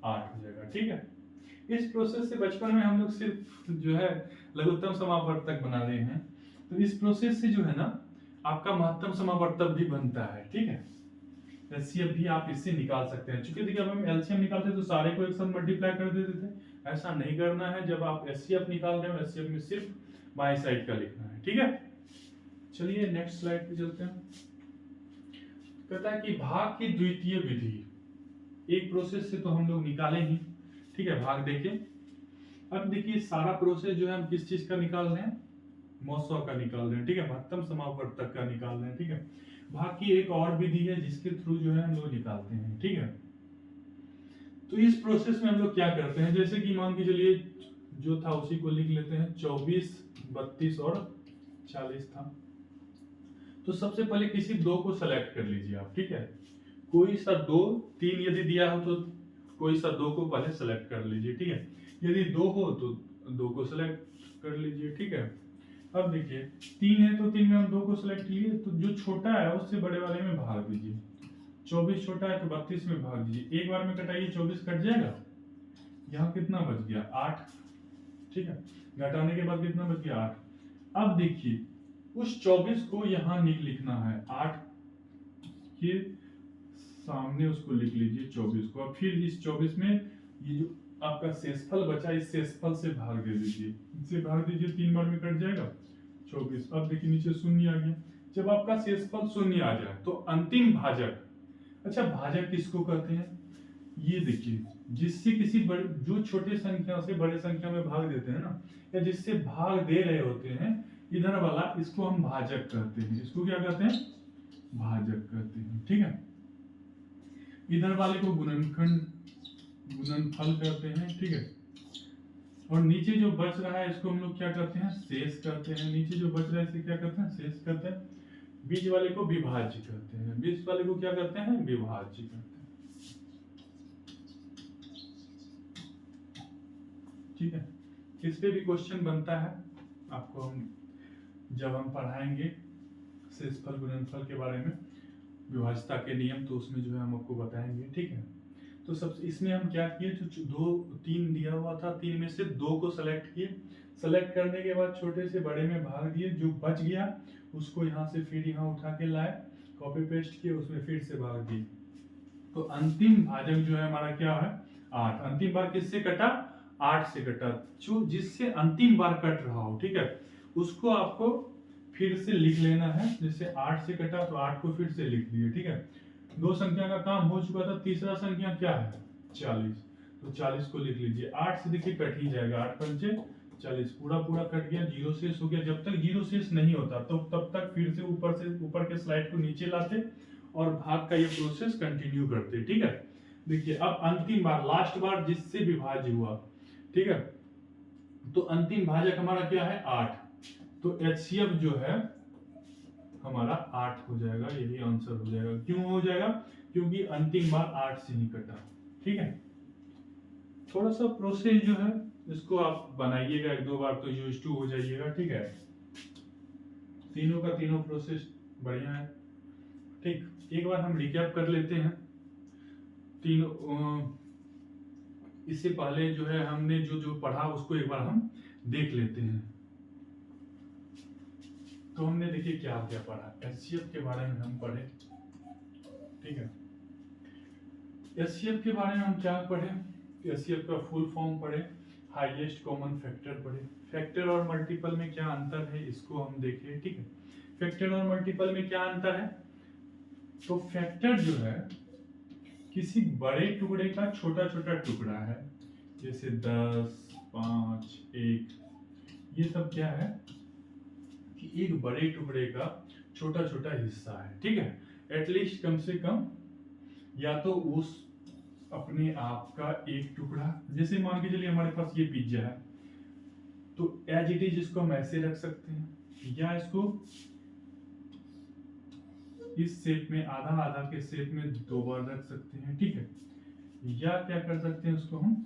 8 हो जाएगा, ठीक है। इस प्रोसेस से बचपन में हम लोग सिर्फ जो है लघुत्तम समापवर्तक बना रहे हैं, तो इस प्रोसेस से जो है ना आपका महत्तम समापवर्तक भी बनता है, ठीक है। एचसीएफ भी आप इससे निकाल सकते हैं। चूंकि देखिए अब हम एलसीएम निकालते तो सारे को एक साथ मल्टीप्लाई कर देते थे, ऐसा नहीं करना है। जब आप एचसीएफ निकाल रहे हो, एचसीएफ में सिर्फ बाएं साइड का लिखना है, ठीक है। चलिए नेक्स्ट स्लाइड पे चलते हैं। कहता है कि भाग की द्वितीय विधि, एक प्रोसेस से तो हम लोग निकाले ही, ठीक है, भाग देखिए। अब देखिए सारा प्रोसेस जो है हम किस चीज का निकाल रहे हैं, मौसो का निकाल रहे हैं, ठीक है, महत्तम समापवर्तक का निकाल रहे हैं, ठीक है। भाग की एक और विधि है जिसके थ्रू जो है हम लोग निकालते हैं, ठीक है। तो इस प्रोसेस में हम लोग क्या करते हैं, जैसे कि मान के चलिए जो था उसी को लिख लेते हैं, 24, 32 और 40 था। तो सबसे पहले किसी दो को सेलेक्ट कर लीजिए आप, ठीक है। कोई सा दो, तीन यदि दिया हो तो कोई सा दो को पहले सेलेक्ट कर लीजिए, ठीक है। यदि दो हो तो दो को सेलेक्ट कर लीजिए, ठीक है। अब देखिए तीन है तो तीन में हम दो को सिलेक्ट किए, तो जो छोटा है उससे बड़े वाले में भाग दीजिए। 24 छोटा है तो 32 में भाग दीजिए, एक बार में कटाइए, 24 कट जाएगा। यहाँ कितना बच गया, 8, ठीक है। घटाने के बाद कितना बच गया, 8। अब देखिए उस 24 को यहाँ लिखना है, 8 के सामने उसको लिख लीजिए 24 को। अब फिर इस 24 में ये जो आपका शेषफल बचा, इस शेषफल से भाग दे दीजिए, इससे भाग दीजिए, 3 बार में कट जाएगा 24। अब देखिए नीचे शून्य आ गया। जब आपका शेषफल शून्य आ जाए तो अंतिम भाजक, अच्छा भाजक किसको कहते हैं, ये देखिए जिससे किसी बड़े, जो छोटे संख्या से बड़े संख्या में भाग देते हैं ना, या जिससे भाग दे रहे होते हैं, इधर वाला इसको हम भाजक कहते हैं। इसको क्या कहते हैं, भाजक कहते हैं, ठीक है। इधर वाले को गुणनखंड, गुणनफल कहते हैं, ठीक है। और नीचे जो बच रहा है इसको हम लोग क्या करते हैं, शेष कहते हैं। नीचे जो बच रहा है इसे क्या कहते हैं, शेष कहते हैं। बीच वाले को विभाज्य कहते हैं, बीच वाले को क्या कहते हैं, विभाज्य कहते हैं, ठीक है। इस पे भी क्वेश्चन बनता है आपको, हम जब हम पढ़ाएंगे शेषफल गुणनफल के बारे में, विभाज्यता के नियम, तो उसमें जो है हम आपको बताएंगे, ठीक है। तो सब इसमें हम क्या किए, जो दो तीन दिया हुआ था, तीन में से दो को सेलेक्ट किए, सेलेक्ट करने के बाद छोटे से बड़े में भाग दिए, जो बच गया उसको यहाँ से फिर यहाँ उठा के लाए, कॉपी पेस्ट किए, उसमें फिर से भाग दिए। तो अंतिम भाजक जो है हमारा क्या है, 8। अंतिम बार किससे कटा, 8 से कटा। जो जिससे अंतिम बार कट रहा हो, ठीक है, उसको आपको फिर से लिख लेना है। जैसे 8 से कटा तो 8 को फिर से लिख दिए, ठीक है। दो संख्या का काम हो चुका था, तीसरा संख्या क्या है, 40, तो 40 को लिख लीजिए। 8 से देखिए कट ही जाएगा, 8 पंचे 40, पूरा पूरा कट गया, जीरो शेष हो गया। जब तक जीरो शेष नहीं होता तो तब तक फिर से ऊपर के स्लाइड को नीचे लाते और भाग का ये प्रोसेस कंटिन्यू करते, ठीक है। देखिए अब अंतिम बार, लास्ट बार जिससे विभाज्य हुआ, ठीक है, तो अंतिम भाजक हमारा क्या है, 8। तो एचसीएफ जो है हमारा 8 हो जाएगा, यही आंसर हो जाएगा। क्यों हो जाएगा, क्योंकि अंतिम बार 8 से ही कटा, ठीक है। थोड़ा सा प्रोसेस जो है इसको आप बनाइएगा एक दो बार तो यूज टू हो जाइएगा, ठीक है। तीनों का तीनों प्रोसेस बढ़िया है, ठीक। एक बार हम रिकैप कर लेते हैं तीनों, इससे पहले जो है हमने जो जो पढ़ा उसको एक बार हम देख लेते हैं। तो हमने देखिए क्या क्या पढ़ा, एचसीएफ के बारे में हम पढ़े, ठीक है। एचसीएफ के बारे में हम क्या पढ़े, एचसीएफ का फुल फॉर्म पढ़े, हाईएस्ट कॉमन फैक्टर पढ़े, फैक्टर और मल्टीपल में क्या अंतर है इसको हम देखें, ठीक है। फैक्टर और मल्टीपल में क्या अंतर है, तो फैक्टर जो है किसी बड़े टुकड़े का छोटा छोटा टुकड़ा है, जैसे 10, 5, 1, ये सब क्या है कि एक बड़े टुकड़े का छोटा छोटा हिस्सा है, ठीक है। एटलीस्ट कम से कम या तो उस अपने आप का एक टुकड़ा, जैसे मान के चलिए हमारे पास ये पिज्जा है, तो एज इट इज इसको हम ऐसे रख सकते हैं, या इसको इस शेप में आधा आधा के शेप में 2 बार रख सकते हैं, ठीक है। या क्या कर सकते हैं उसको हम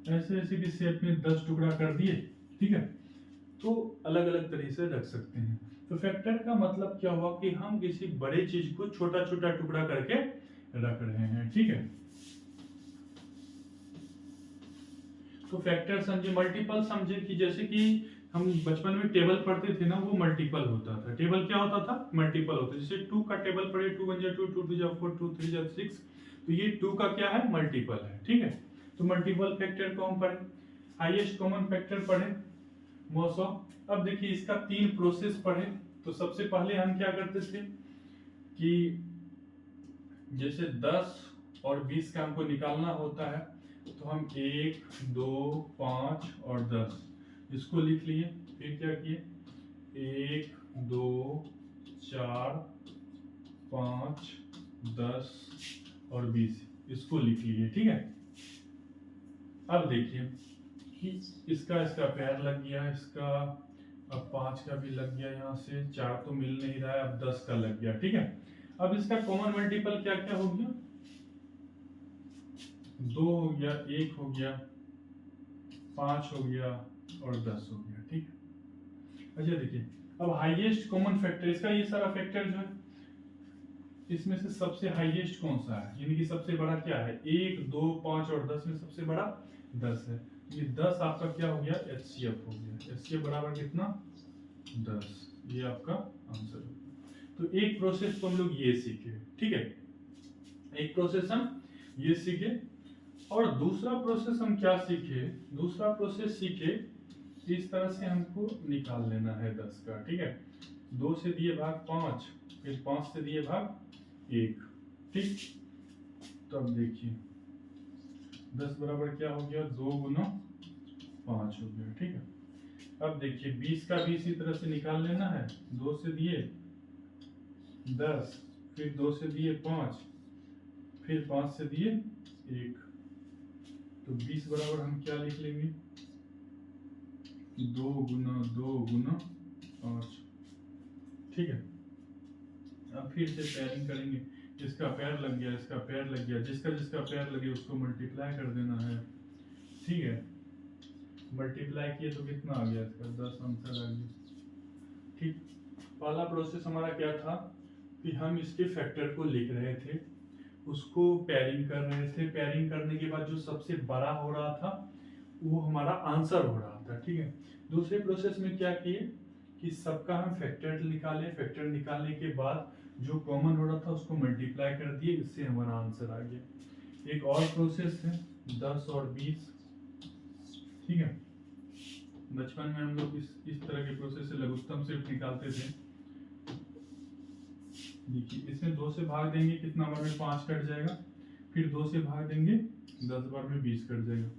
ऐसे ऐसे के शेप में 10 टुकड़ा कर दिए, ठीक है। तो अलग अलग तरीके से रख सकते हैं। तो फैक्टर का मतलब क्या हुआ कि हम किसी बड़े चीज को छोटा छोटा टुकड़ा करके रख रहे हैं, ठीक है। तो फैक्टर समझे, मल्टीपल समझे कि जैसे कि हम बचपन में टेबल पढ़ते थे ना, वो मल्टीपल होता था। टेबल क्या होता था? मल्टीपल होता था। जैसे 2 का टेबल पढ़े, 2 1 जा 2, 2 2 जा 4, 2 3 जा 6, तो ये 2 का क्या है? मल्टीपल है, ठीक है। तो मल्टीपल फैक्टर को हम पढ़े। हाईएस्ट कॉमन फैक्टर पढ़े, मोस्ट ऑफ। अब देखिए इसका 3 प्रोसेस पढ़े। तो सबसे पहले हम क्या करते थे कि जैसे 10 और 20 का हमको निकालना होता है, तो हम 1 2 5 और 10 इसको लिख लिए। फिर क्या किए? 1 2 4 5 10 और 20 इसको लिख लिए, ठीक है। अब देखिए कि इसका पैर लग गया, इसका अब 5 का भी लग गया, यहाँ से 4 तो मिल नहीं रहा है, अब 10 का लग गया, ठीक है। अब इसका कॉमन मल्टीपल क्या क्या हो गया? 2 हो गया, 1 हो गया, 5 हो गया और 10 हो गया, ठीक है। अच्छा देखिए, अब हाईएस्ट कॉमन फैक्टर, इसका ये सारा फैक्टर जो है, इसमें से सबसे हाईएस्ट कौन सा है? यानी कि सबसे बड़ा क्या है? 1 2 5 और 10 में सबसे बड़ा 10 है। ये 10 आपका क्या हो गया? HCF हो गया। HCF बराबर कितना? 10। ये आपका आंसर हो गया। तो एक प्रोसेस तो हम लोग ये सीखे, ठीक है। एक प्रोसेस हम ये सीखे, और दूसरा प्रोसेस हम क्या सीखे? दूसरा प्रोसेस सीखे इस तरह से हमको निकाल लेना है 10 का, ठीक है। 2 से दिए भाग 5, फिर 5 से दिए भाग 1, ठीक। तो अब देखिए 10 बराबर क्या हो गया? 2 गुना 5 हो गया, ठीक है। अब देखिए 20 का भी इसी तरह से निकाल लेना है। 2 से दिए 10, फिर 2 से दिए 5, फिर 5 से दिए 1। तो 20 बराबर हम क्या लिख लेंगे? 2 गुना 5, ठीक है। अब फिर से पेयरिंग करेंगे। इसका पैर लग गया, इसका पैर लग गया, जिसका जिसका पैर लगे उसको मल्टीप्लाई कर देना है, ठीक है। मल्टीप्लाई किए तो कितना आ गया? इसका 10 आंसर आ गया, ठीक। पहला प्रोसेस हमारा क्या था कि हम इसके फैक्टर को लिख रहे थे, उसको पेयरिंग कर रहे थे। पेयरिंग करने के बाद जो सबसे बड़ा हो रहा था वो हमारा आंसर हो रहा था, ठीक है। दूसरे प्रोसेस में क्या किए कि सबका हम फैक्टर निकाले। फैक्टर निकालने के बाद जो कॉमन हो रहा था उसको मल्टीप्लाई कर दिए, इससे हमारा आंसर आ गया। एक और प्रोसेस है 10 और 20, ठीक है। बचपन में हम लोग इस तरह के प्रोसेस से लघुत्तम शिफ्ट निकालते थे। देखिए इसमें 2 से भाग देंगे, कितना बार में 5 कट जाएगा, फिर 2 से भाग देंगे 10 बार में 20 कट जाएगा।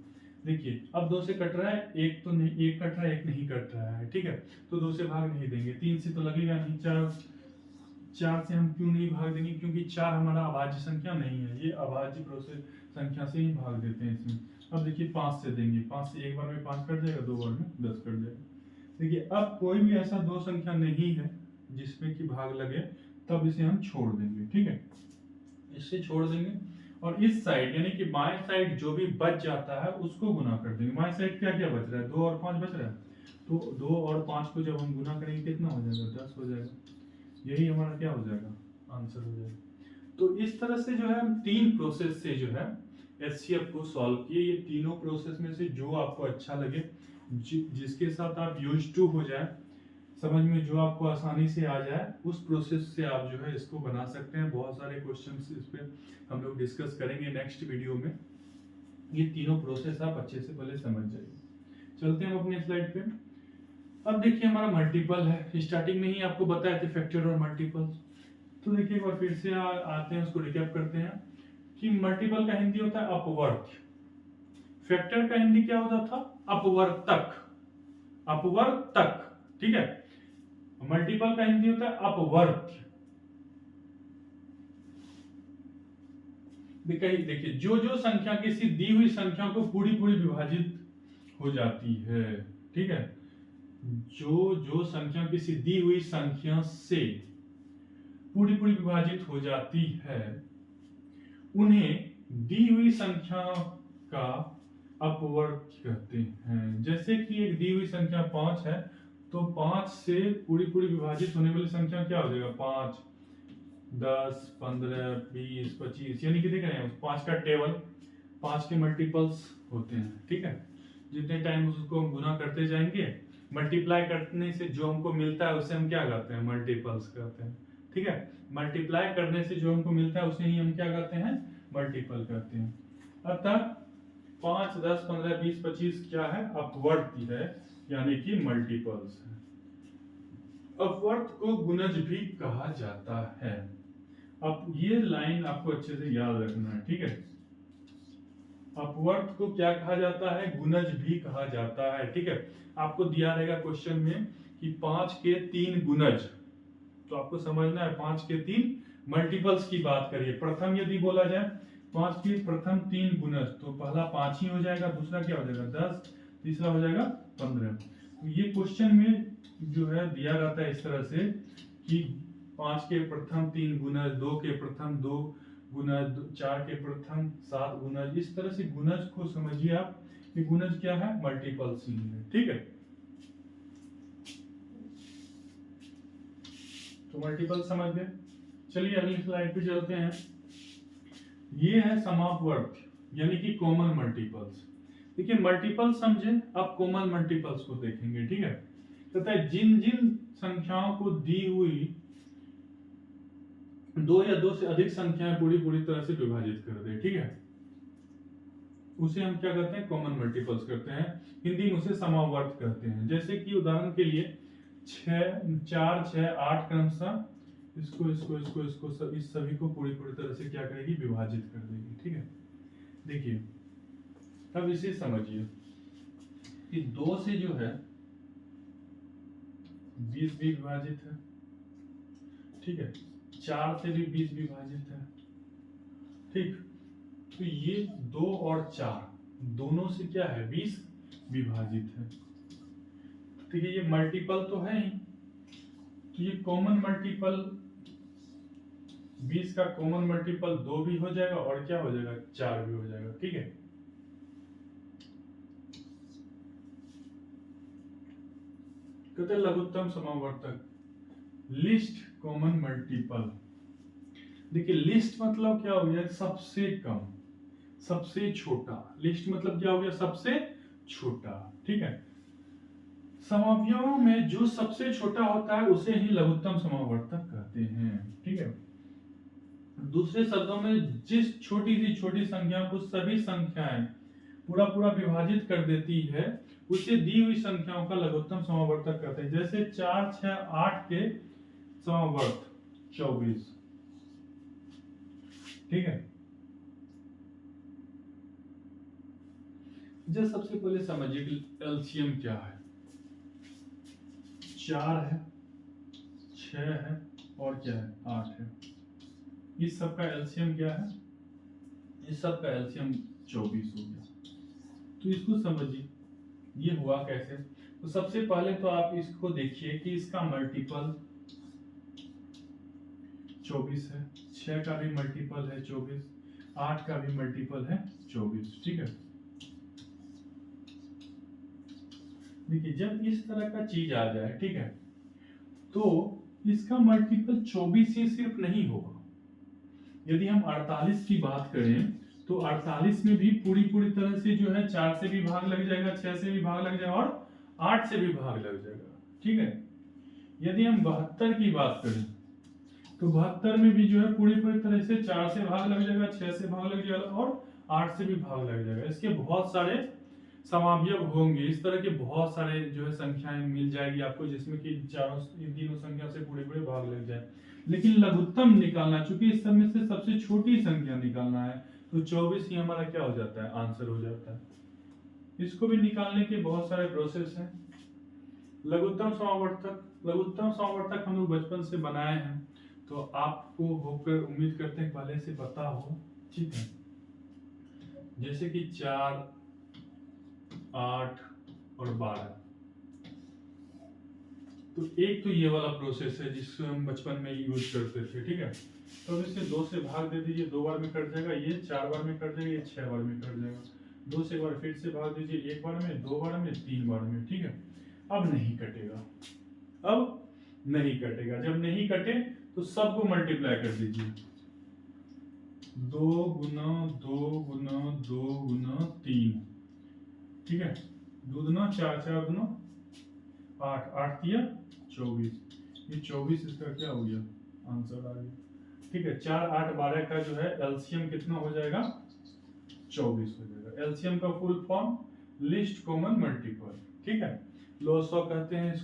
देखिए अब 2 से कट रहा है, एक तो नहीं, एक कट रहा है, एक नहीं कट रहा है, ठीक है। तो 2 से भाग नहीं देंगे, 3 से तो लगेगा नहीं, 4 से हम क्यों नहीं भाग देंगे? क्योंकि 4 हमारा अभाज्य संख्या नहीं है, ये अभाज्य प्रोसेस संख्या से ही भाग देते हैं इसमें। अब देखिए 5 से देंगे, 5 से एक बार में 5 कट जाएगा, 2 बार में 10 कट जाएगा। देखिए अब कोई भी ऐसा 2 संख्या नहीं है जिसमें कि भाग लगे, तब इसे हम छोड़ देंगे, ठीक है। इससे छोड़ देंगे और इस साइड यानी कि बाएं साइड जो भी बच जाता है उसको गुना कर देंगे। बाएं साइड क्या क्या बच रहा है? 2 और 5 बच रहा है, तो 2 और 5 को जब हम गुना करेंगे कितना हो जाएगा? 10 हो जाएगा। यही हमारा क्या हो जाएगा? आंसर हो जाएगा। तो इस तरह से जो है हम 3 प्रोसेस से जो है HCF को सॉल्व किए। ये तीनों प्रोसेस में से जो आपको अच्छा लगे, जिसके साथ आप यूज्ड टू हो जाए, समझ में जो आपको आसानी से आ जाए, उस प्रोसेस से आप जो है इसको बना सकते हैं। बहुत सारे क्वेश्चंस इस पे हम लोग डिस्कस करेंगे नेक्स्ट वीडियो में। ये तीनों प्रोसेस आप अच्छे से पहले समझ जाइए। चलते हैं हम अपने स्लाइड पे। अब देखिए हमारा मल्टीपल है, स्टार्टिंग में ही आपको बताया था फैक्टर और मल्टीपल। तो देखिए एक बार फिर से आते हैं, उसको रिकैप करते हैं कि मल्टीपल का हिंदी होता है अपवर्त्य, फैक्टर का हिंदी क्या होता था? अपवर्तक, अपवर्तक, ठीक है। मल्टीपल का हिंदी होता है अपवर्त्य। देखिए जो जो संख्या किसी दी हुई संख्या को पूरी पूरी विभाजित हो जाती है, ठीक है, जो संख्या किसी दी हुई संख्या से पूरी पूरी विभाजित हो जाती है उन्हें दी हुई संख्या का अपवर्ग कहते हैं। जैसे कि एक दी हुई संख्या 5 है, तो 5 से पूरी पूरी विभाजित होने वाली संख्या क्या हो जाएगा? 5, 10, 15, 20, 25, यानी कि देख रहे हैं 5 का टेबल, 5 के मल्टीपल्स होते हैं। ठीक है, जितने टाइम उसको हम गुना करते जाएंगे, मल्टीप्लाई करने से जो हमको मिलता है उसे हम क्या कहते हैं? मल्टीपल्स कहते हैं। ठीक है, मल्टीप्लाई करने से जो हमको मिलता है उसे ही हम क्या कहते हैं? मल्टीपल कहते हैं। अतः 5, 10, 15, 20, 25 क्या है? अपवर्त है, यानी कि मल्टीपल्स है। अपवर्त को गुणज भी कहा जाता है। अब ये लाइन आपको अच्छे से याद रखना है। ठीक है, अपवर्त को क्या कहा जाता है? गुणज भी कहा जाता है। ठीक है, आपको दिया रहेगा क्वेश्चन में कि 5 के 3 गुणज, तो आपको समझना है 5 के 3 मल्टीपल्स की बात करिए। प्रथम यदि बोला जाए 5 के प्रथम 3 गुणज, तो पहला 5 ही हो जाएगा, दूसरा क्या हो जाएगा? 10, तीसरा हो जाएगा 15। तो ये क्वेश्चन में जो है दिया रहता है इस तरह से कि 5 के प्रथम 3 गुणज, 2 के प्रथम 2 गुणज, 4 के प्रथम 7 गुणज। इस तरह से गुणज को समझिए आप कि गुणज क्या है? मल्टीपल्स ही है। ठीक है, तो मल्टीपल समझ गए। चलिए अगली स्लाइड पे चलते हैं। ये है समापवर्त, यानी कि कॉमन मल्टीपल्स। देखिए मल्टीपल समझे, अब कॉमन मल्टीपल्स को देखेंगे। ठीक है, कहता है जिन जिन संख्याओं को दी हुई 2 या 2 से अधिक संख्याएं पूरी पूरी तरह से विभाजित कर दे, ठीक है, उसे हम क्या कहते हैं? कॉमन मल्टीपल्स करते हैं। हिंदी में उसे समावर्त कहते हैं। जैसे कि उदाहरण के लिए 4, 6, 8 क्रमशः इसको सब, इस सभी को पूरी पूरी तरह से क्या करेगी? विभाजित कर देगी। ठीक है, देखिए अब इसे समझिए कि 2 से जो है 20 भी विभाजित है। ठीक है, 4 से भी 20 विभाजित है। ठीक, तो ये 2 और 4 दोनों से क्या है? 20 विभाजित है। ठीक है, ये मल्टीपल तो है ही, तो ये कॉमन मल्टीपल 20 का कॉमन मल्टीपल 2 भी हो जाएगा और क्या हो जाएगा? 4 भी हो जाएगा। ठीक है, कहते हैं लघुत्तम समावर्तक, लिस्ट कॉमन मल्टीपल। देखिए लिस्ट मतलब क्या हो गया? सबसे कम, सबसे छोटा। लिस्ट मतलब क्या हो गया? सबसे छोटा। ठीक है, समावयवों में जो सबसे छोटा होता है उसे ही लघुत्तम समावर्तक कहते हैं। ठीक है, दूसरे शब्दों में जिस छोटी सी छोटी संख्या को सभी संख्याएं पूरा पूरा विभाजित कर देती है उसे दी हुई संख्याओं का लघुत्तम समावर्तक कहते हैं। जैसे 4, 6, 8 के समावर्त 24। ठीक है, जब सबसे पहले समझिए कि एलसीएम क्या है। 4 है, 6 है और क्या है? 8 है। इस सब का एलसीएम क्या है? इस सब का एलसीएम 24 हो गया। तो इसको समझिए ये हुआ कैसे। तो सबसे पहले तो आप इसको देखिए कि इसका मल्टीपल 24 है, 6 का भी मल्टीपल है 24, 8 का भी मल्टीपल है 24। ठीक है, देखिए जब इस तरह का चीज आ जाए, ठीक है, तो इसका मल्टीपल 24 ही सिर्फ नहीं होगा। यदि हम 48 की बात करें तो 48 में भी पूरी पूरी तरह से जो है 4 से भी भाग लग जाएगा, 6 से भी भाग लग जाएगा और 8 से भी भाग लग जाएगा। ठीक है, यदि हम 72 की बात करें तो 72 में भी जो है पूरी पूरी तरह से 4 से भाग लग जाएगा, 6 से भाग लग जाएगा और 8 से भी भाग लग जाएगा। इसके बहुत सारे समावयव होंगे, इस तरह के बहुत सारे जो है संख्याएं मिल जाएगी आपको जिसमें कि इन तीनों संख्या से पूरे पूरे भाग लग जाए। लेकिन लघुत्तम निकालना, चूंकि इस सब में से सबसे छोटी संख्या निकालना है, तो 24 ही हमारा क्या हो जाता है? आंसर हो जाता है। इसको भी निकालने के बहुत सारे प्रोसेस हैं। लघुत्तम समावर्तक हम लोग बचपन से बनाए हैं, तो आपको होकर उम्मीद करते हैं पहले से पता हो। ठीक है, जैसे कि 4, 8 और 12। तो एक तो ये वाला प्रोसेस है जिसको हम बचपन में यूज करते थे, ठीक है। तो अब इसे 2 से भाग दे दीजिए, 2 बार में कट जाएगा, ये 4 बार में कट जाएगा, ये 6 बार में कट जाएगा। 2 से एक बार फिर से भाग दीजिए, 1 बार में, 2 बार में, 3 बार में, ठीक है। अब नहीं कटेगा, अब नहीं कटेगा। जब नहीं कटे तो सबको मल्टीप्लाई कर दीजिए, 2 गुना 2 गुना 2 गुना 3, ठीक है। 2 दुना 4, 4 दुना 8, 8 तिया 24, ये 24 इसका क्या हो गया, आंसर आ गया, ठीक है। 4, 8, 12 का जो है एलसीएम कितना हो जाएगा, 24 हो जाएगा। एलसीएम का full form list common multiple, ठीक है। लॉसॉ कहते हैं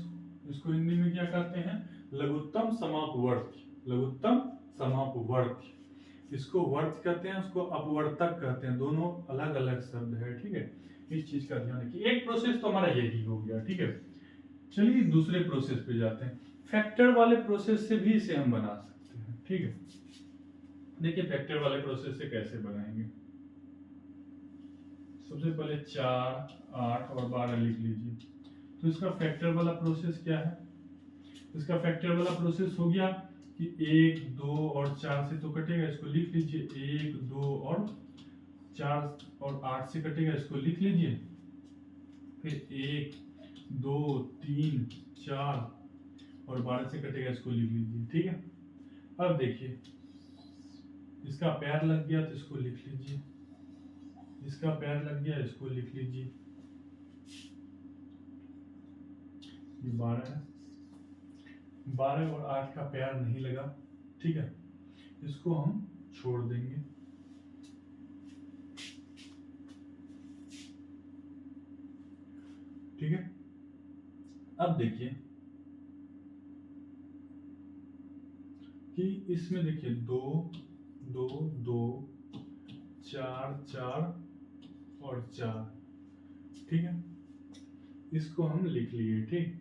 इसको हिंदी में क्या कहते हैं, लघुत्तम समापवर्ती, लघुत्तम समापवर्ती। इसको वर्त कहते हैं, उसको अपवर्तक कहते हैं, दोनों अलग अलग शब्द है, ठीक है। इस चीज का ध्यान रखिए। एक प्रोसेस तो हमारा यही हो गया, ठीक है। चलिए दूसरे प्रोसेस पे जाते हैं। फैक्टर वाले प्रोसेस से भी इसे हम बना सकते हैं, ठीक है। देखिए फैक्टर वाले प्रोसेस से कैसे बनाएंगे। सबसे पहले 4, 8 और 12 लिख लीजिए। तो इसका फैक्टर वाला प्रोसेस क्या है, इसका फैक्टर वाला प्रोसेस हो गया कि 1, 2 और 4 से तो कटेगा, इसको लिख लीजिए। 1, 2 और 4 और 8 से कटेगा, इसको लिख लीजिए। फिर 1, 2, 3, 4 और 12 से कटेगा, इसको लिख लीजिए, ठीक है। अब देखिए इसका पैर लग गया तो इसको लिख लीजिए, इसका पैर लग गया, इसको लिख लीजिए। ये 12 है, 12 और 8 का पैर नहीं लगा, ठीक है, इसको हम छोड़ देंगे। ठीक है। अब देखिए कि इसमें देखिए 2, 2, 2, 4, 4 और 4, ठीक है। इसको हम लिख लिए, ठीक।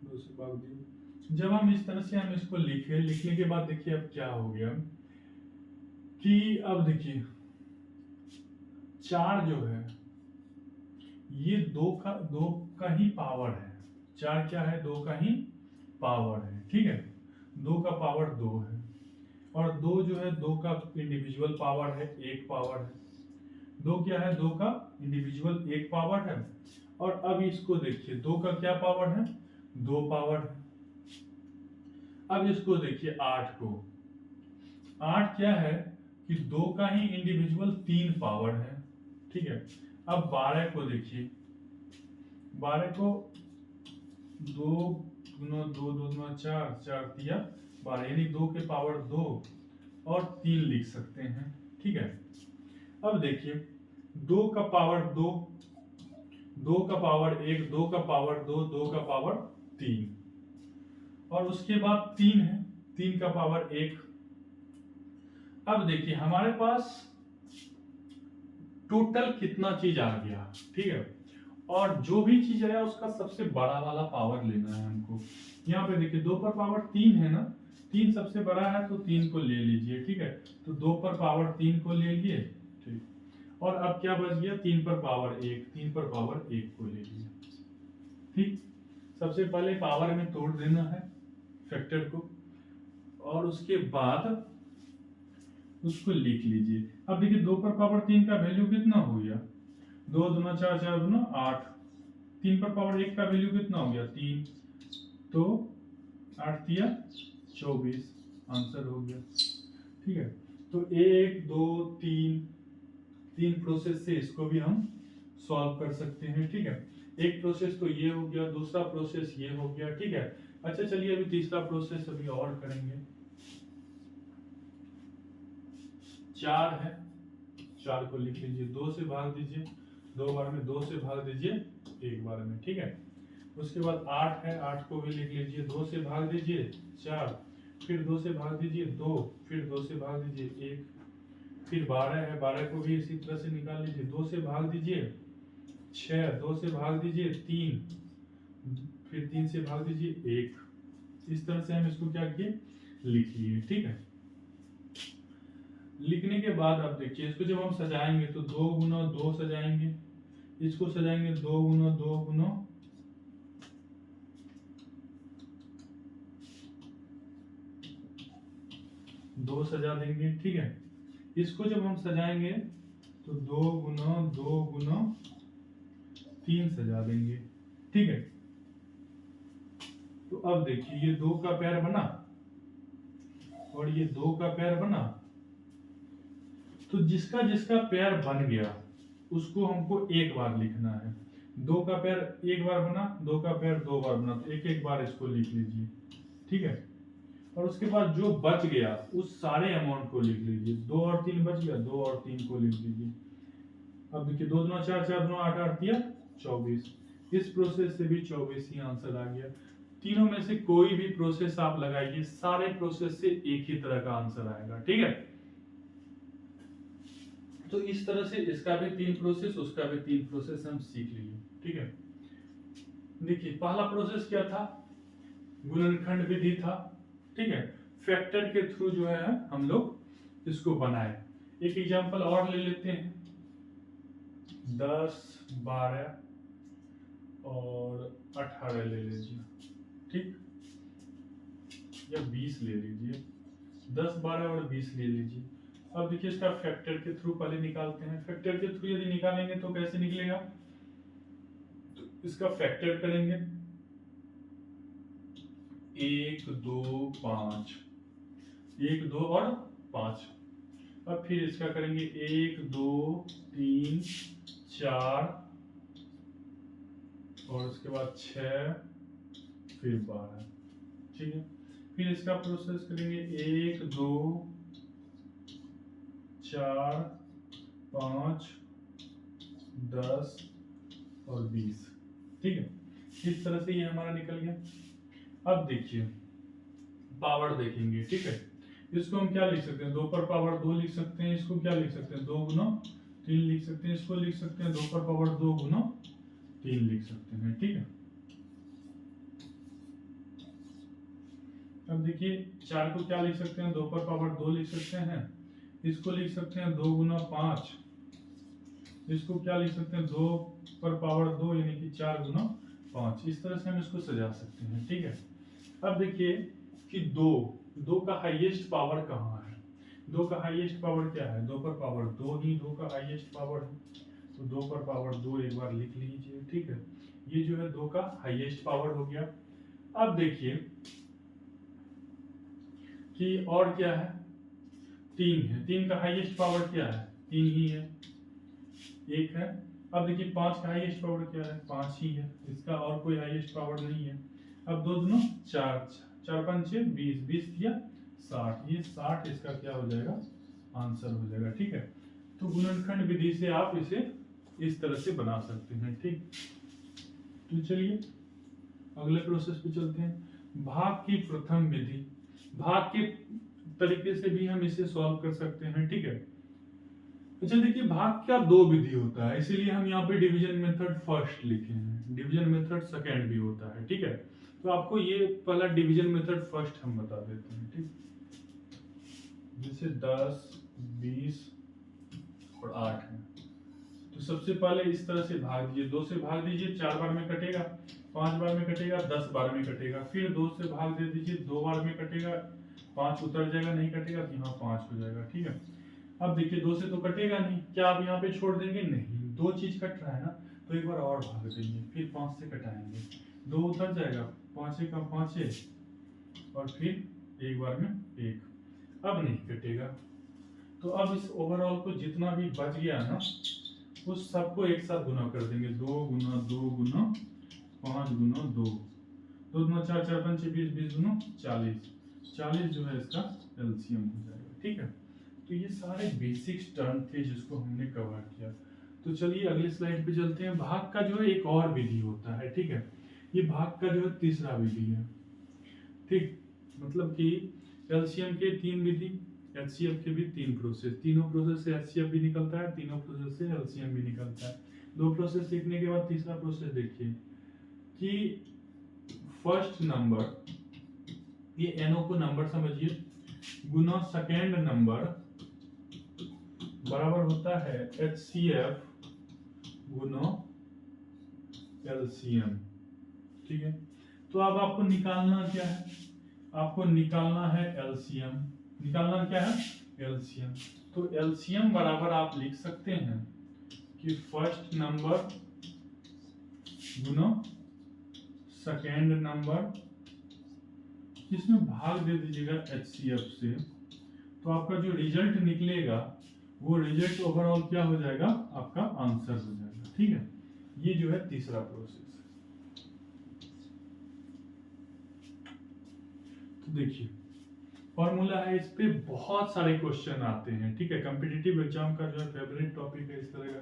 2 से भाग दिए। जब हम इस तरह से हम इसको लिखे, लिखने के बाद देखिए अब क्या हो गया कि अब देखिए 4 जो है ये 2 का ही पावर है। 4 क्या है, 2 का ही पावर है, ठीक है। 2 का पावर 2 है, और 2 जो है 2 का इंडिविजुअल पावर है, 1 पावर है। 2 क्या है, 2 का इंडिविजुअल 1 पावर है। और अब इसको देखिए 2 का क्या पावर है, 2 पावर है। अब इसको देखिए 8 को, 8 क्या है कि 2 का ही इंडिविजुअल 3 पावर है, ठीक है। अब 12 को देखिए, 12 को 2 गुना 2, 2 गुना 4, 4 दिया 12, यानी 2 के पावर 2 और 3 लिख सकते हैं, ठीक है। अब देखिए 2 का पावर 2, 2 का पावर 1, 2 का पावर 2, 2 का पावर 3, और उसके बाद 3 है, 3 का पावर 1। अब देखिए हमारे पास टोटल कितना चीज आ गया, ठीक है। और जो भी चीज आया उसका सबसे बड़ा वाला पावर लेना है हमको। यहाँ पे देखिए 2 पर पावर 3 है ना, 3 सबसे बड़ा है तो 3 को ले लीजिए, ठीक है। तो 2 पर पावर 3 को ले लिए, ठीक। और अब क्या बच गया, 3 पर पावर 1, 3 पर पावर 1 को ले लिया, ठीक। सबसे पहले पावर में तोड़ देना है फैक्टर को, और उसके बाद उसको लिख लीजिए। अब देखिए 2 पर पावर 3 का वैल्यू कितना हो गया, 2 दुना 4, 4 दुना 8। 3 पर पावर 1 का वैल्यू कितना हो गया, 3, तो 8 दिया 24, आंसर हो गया, ठीक है। तो 1, 2, 3 प्रोसेस से इसको भी हम सॉल्व कर सकते हैं, ठीक है। एक प्रोसेस तो ये हो गया, दूसरा प्रोसेस ये हो गया, ठीक है। अच्छा चलिए अभी तीसरा प्रोसेस अभी और करेंगे। 4 है, 4 को लिख लीजिए, 2 से भाग दीजिए, 2 बार में, 2 से भाग दीजिए 1 बार में, ठीक है। उसके बाद 8 है, 8 को भी लिख लीजिए, 2 से भाग दीजिए 4, फिर 2 से भाग दीजिए 2, फिर 2 से भाग दीजिए 1, फिर 12 है, 12 को भी इसी तरह से निकाल लीजिए, 2 से भाग दीजिए 6, 2 से भाग दीजिए 3, फिर 3 से भाग दीजिए 1। इस तरह से हम इसको क्या किए, लिख लिए, ठीक है। लिखने के बाद अब देखिए इसको जब हम सजाएंगे तो 2 गुना 2 सजाएंगे, इसको सजाएंगे 2 गुना 2 गुना 2 सजा देंगे, ठीक है। इसको जब हम सजाएंगे तो 2 गुना 2 गुना 3 सजा देंगे, ठीक है। तो अब देखिए ये 2 का पैर बना और ये 2 का पैर बना। तो जिसका जिसका पैर बन गया उसको हमको एक बार लिखना है। 2 का पैर एक बार बना, 2 का पैर 2 बार बना, तो एक एक बार इसको लिख लीजिए, ठीक है। और उसके बाद जो बच गया उस सारे अमाउंट को लिख लीजिए। 2 और 3 बच गया, 2 और 3 को लिख लीजिए। अब देखिए 2 दूना 4, 4 दूना 8, 8 तिया 24। इस प्रोसेस से भी 24 ही आंसर आ गया। तीनों में से कोई भी प्रोसेस आप लगाइए, सारे प्रोसेस से एक ही तरह का आंसर आएगा, ठीक है। तो इस तरह से इसका भी 3 प्रोसेस, उसका भी 3 प्रोसेस हम सीख लिए, ठीक है। देखिए पहला प्रोसेस क्या था, गुणनखंड विधि था, ठीक है। फैक्टर के थ्रू जो है हम लोग इसको बनाए। एक एग्जांपल और ले लेते हैं, 10, 12 और 18 ले लीजिए, ठीक, या 20 ले लीजिए। 10, 12 और 20 ले लीजिए। अब देखिए इसका फैक्टर के थ्रू पहले निकालते हैं। फैक्टर के थ्रू यदि निकालेंगे तो कैसे निकलेगा, तो इसका फैक्टर करेंगे 1, 2, 5, 1, 2 और 5। अब फिर इसका करेंगे 1, 2, 3, 4 और उसके बाद 6, फिर 12, ठीक है। फिर इसका प्रोसेस करेंगे 1, 2, 4, 5, 10 और 20, ठीक है। इस तरह से ये हमारा निकल गया। अब देखिए पावर देखेंगे, ठीक है। इसको हम क्या लिख सकते हैं, 2 पर पावर 2 लिख सकते हैं। इसको क्या लिख सकते हैं, 2 गुना 3 लिख सकते हैं। इसको लिख सकते हैं 2 पर पावर 2 गुना 3 लिख सकते हैं, ठीक है। अब देखिए 4 को क्या लिख सकते हैं, 2 पर पावर 2 लिख सकते हैं। इसको लिख सकते हैं 2 गुना 5। इसको क्या लिख सकते हैं, 2 पर पावर 2 यानी कि 4 गुना 5। इस तरह से हम इसको सजा सकते हैं, ठीक है। अब देखिए कि 2 का हाईएस्ट पावर कहाँ है। 2 का हाईएस्ट पावर क्या है, 2 पर पावर 2 ही 2 का हाईएस्ट पावर है। तो 2 पर पावर 2 एक बार लिख लीजिए, ठीक है। ये जो है 2 का हाईएस्ट पावर हो गया। अब देखिए कि और क्या है, 3 है। 3 का हाईएस्ट पावर क्या है, 3 ही है, 1 है। अब देखिए 5 का हाईएस्ट पावर क्या है, 5 ही है, इसका और कोई हाईएस्ट पावर नहीं है। अब 2 दूना 4, 4 5 6 20, 20 किया 60, ये 60 इसका क्या हो जाएगा, आंसर हो जाएगा, ठीक है। तो गुणनखंड विधि से आप इसे इस तरह से बना सकते हैं, ठीक। तो चलिए अगले प्रोसेस पे चलते हैं। भाग की प्रथम विधि, भाग के तरीके से भी हम इसे सॉल्व कर सकते हैं, ठीक है। अच्छा देखिए भाग का 2 विधि होता है, इसीलिए हम यहाँ पे डिवीजन मेथड फर्स्ट लिखे हैं, डिवीजन मेथड सेकंड भी होता है, ठीक है। तो आपको ये पहला डिवीजन मेथड फर्स्ट हम बता देते हैं, ठीक। जैसे 10, 20 और 8 है, तो सबसे पहले इस तरह से भाग दीजिए। 2 से भाग दीजिए, 4 बार में कटेगा, 5 बार में कटेगा, 10 बार में कटेगा। फिर 2 से भाग दे दीजिए, 2 बार में कटेगा, 5 उतर जाएगा, नहीं कटेगा तो यहाँ 5 हो जाएगा, ठीक है। अब देखिए 2 से तो कटेगा नहीं, क्या आप यहाँ पे छोड़ देंगे, नहीं, 2 चीज कट रहा है ना, तो एक बार और भाग देंगे, फिर 5 से कटाएंगे, 2 उतर जाएगा, 5 का 5 है, और फिर एक बार में 1, अब नहीं कटेगा। तो अब इस ओवरऑल को जितना भी बच गया ना उस सबको एक साथ गुना कर देंगे, 2 गुना 2 गुना 5 गुना 2, 2 गुना 4, 4 5 20, 20 गुना 40, 40 जो है इसका एलसीएम हो जाएगा, ठीक है। तो ये सारे बेसिक्स टर्म थे जिसको हमने कवर किया। तो चलिए अगले स्लाइड पे चलते हैं। भाग का जो है एक और विधि होता है, ठीक है। ये भाग का जो है तीसरा विधि है, ठीक। मतलब कि एलसीएम के 3 विधि, एचसीएफ के भी 3 प्रोसेस, तीनों प्रोसेस से एचसीएफ भी निकलता है, तीनों प्रोसेस से एलसीएम भी निकलता है। 2 प्रोसेस सीखने के बाद तीसरा प्रोसेस देखिए कि फर्स्ट नंबर, ये एनओ को नंबर समझिए, गुना सेकेंड नंबर बराबर होता है HCF गुना LCM, ठीक है। तो अब आपको निकालना क्या है, आपको निकालना है LCM, निकालना क्या है, एलसीएम। तो एलसीएम बराबर आप लिख सकते हैं कि फर्स्ट नंबर गुना सेकेंड नंबर, इसमें भाग दे दीजिएगा HCF से, तो आपका जो रिजल्ट निकलेगा वो रिजल्ट ओवरऑल क्या हो जाएगा, आपका आंसर हो जाएगा। ठीक है, ये जो है तीसरा प्रोसेस है। तो देखिए फॉर्मूला है, इस पे बहुत सारे क्वेश्चन आते हैं। ठीक है, कॉम्पिटिटिव एग्जाम का जो है फेवरेट टॉपिक है इस तरह का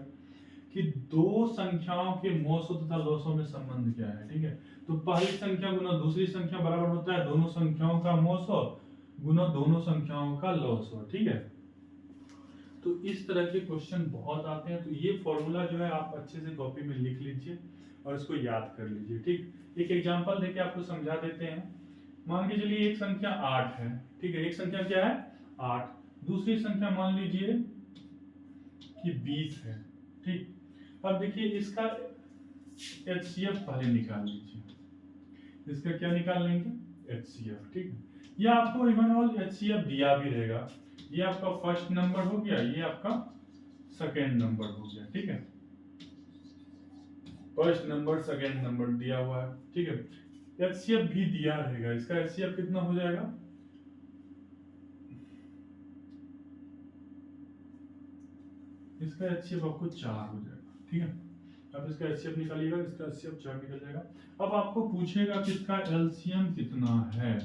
कि दो संख्याओं के मोसो तथा लोसो में संबंध क्या है। ठीक है, तो पहली संख्या गुना दूसरी संख्या बराबर होता है दोनों संख्याओं का मोसो गुना दोनों संख्याओं का लोसो। ठीक है, तो इस तरह के क्वेश्चन बहुत आते हैं। तो ये फॉर्मूला जो है आप अच्छे से कॉपी में लिख लीजिए और इसको याद कर लीजिए। ठीक, एक एग्जांपल देके आपको समझा देते हैं। मान के चलिए एक संख्या 8 है। ठीक है, एक संख्या क्या है, 8। दूसरी संख्या मान लीजिए कि 20 है। ठीक, अब देखिए इसका HCF पहले निकाल लीजिए। इसका क्या निकाल लेंगे, HCF। ठीक है, ये आपको इवन ऑल HCF दिया भी रहेगा। ये आपका फर्स्ट नंबर हो गया, ये आपका सेकेंड नंबर हो गया। ठीक है, फर्स्ट नंबर सेकेंड नंबर दिया हुआ है। ठीक है, HCF भी दिया रहेगा। इसका HCF कितना हो जाएगा, इसका HCF आपको 4 हो जाएगा। ठीक है, अब इसका HCF निकालिएगा, इसका HCF 4 निकल जाएगा। अब आपको पूछेगा कि इसका LCM कितना है।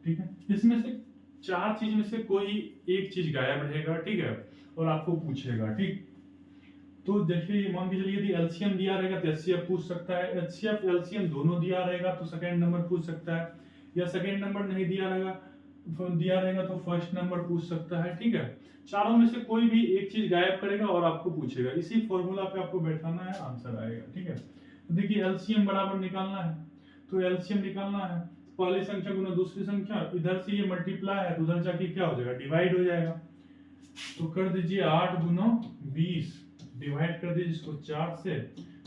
ठीक है, इसमें से 4 चीज में से कोई एक चीज गायब रहेगा। ठीक है, और आपको पूछेगा। ठीक, तो देखिए मान के चलिए यदि LCM दिया रहेगा तो HCF पूछ सकता है, HCF LCM दोनों दिया रहेगा तो सेकंड नंबर पूछ सकता है, या सेकंड नंबर नहीं दिया रहेगा तो फर्स्ट नंबर पूछ सकता है। ठीक है, चारों में से कोई भी एक चीज गायब करेगा और आपको पूछेगा। इसी फॉर्मूला पे आपको बैठाना है, आंसर आएगा। ठीक है, तो देखिए LCM बराबर निकालना है, तो LCM निकालना है पहली संख्या गुना दूसरी संख्या, इधर से ये मल्टीप्लाई है तो उधर जाके क्या हो जाएगा, डिवाइड हो जाएगा। तो कर दीजिए 8 गुना 20 डिवाइड कर दीजिए इसको 4 से,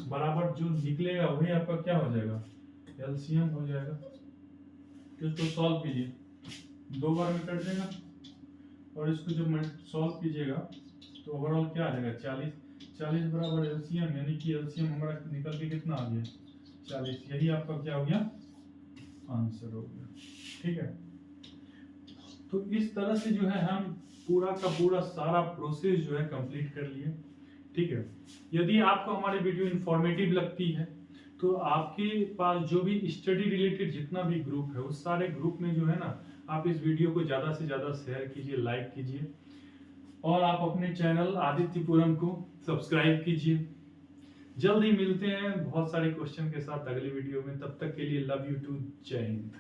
बराबर जो निकलेगा वही आपका क्या हो जाएगा, LCM हो जाएगा। तो इसको सॉल्व कीजिए, 2 बार में कट जाएगा और इसको जब सॉल्व कीजिएगा तो ओवरऑल क्या आ जाएगा 40 बराबर LCM, यानी कि LCM हमारा निकल के कितना आ गया 40। यही आपका क्या हो गया, आंसर हो गया। ठीक है, तो इस तरह से जो है हम पूरा का पूरा सारा प्रोसेस जो है कंप्लीट कर लिए। ठीक है, यदि आपको हमारी वीडियो इंफॉर्मेटिव लगती है तो आपके पास जो भी स्टडी रिलेटेड जितना भी ग्रुप है उस सारे ग्रुप में जो है ना, आप इस वीडियो को ज़्यादा से ज़्यादा शेयर कीजिए, लाइक कीजिए और आप अपने चैनल आदित्यपुरम को सब्सक्राइब कीजिए। जल्द ही मिलते हैं बहुत सारे क्वेश्चन के साथ अगले वीडियो में। तब तक के लिए लव यू टू, जय हिंद।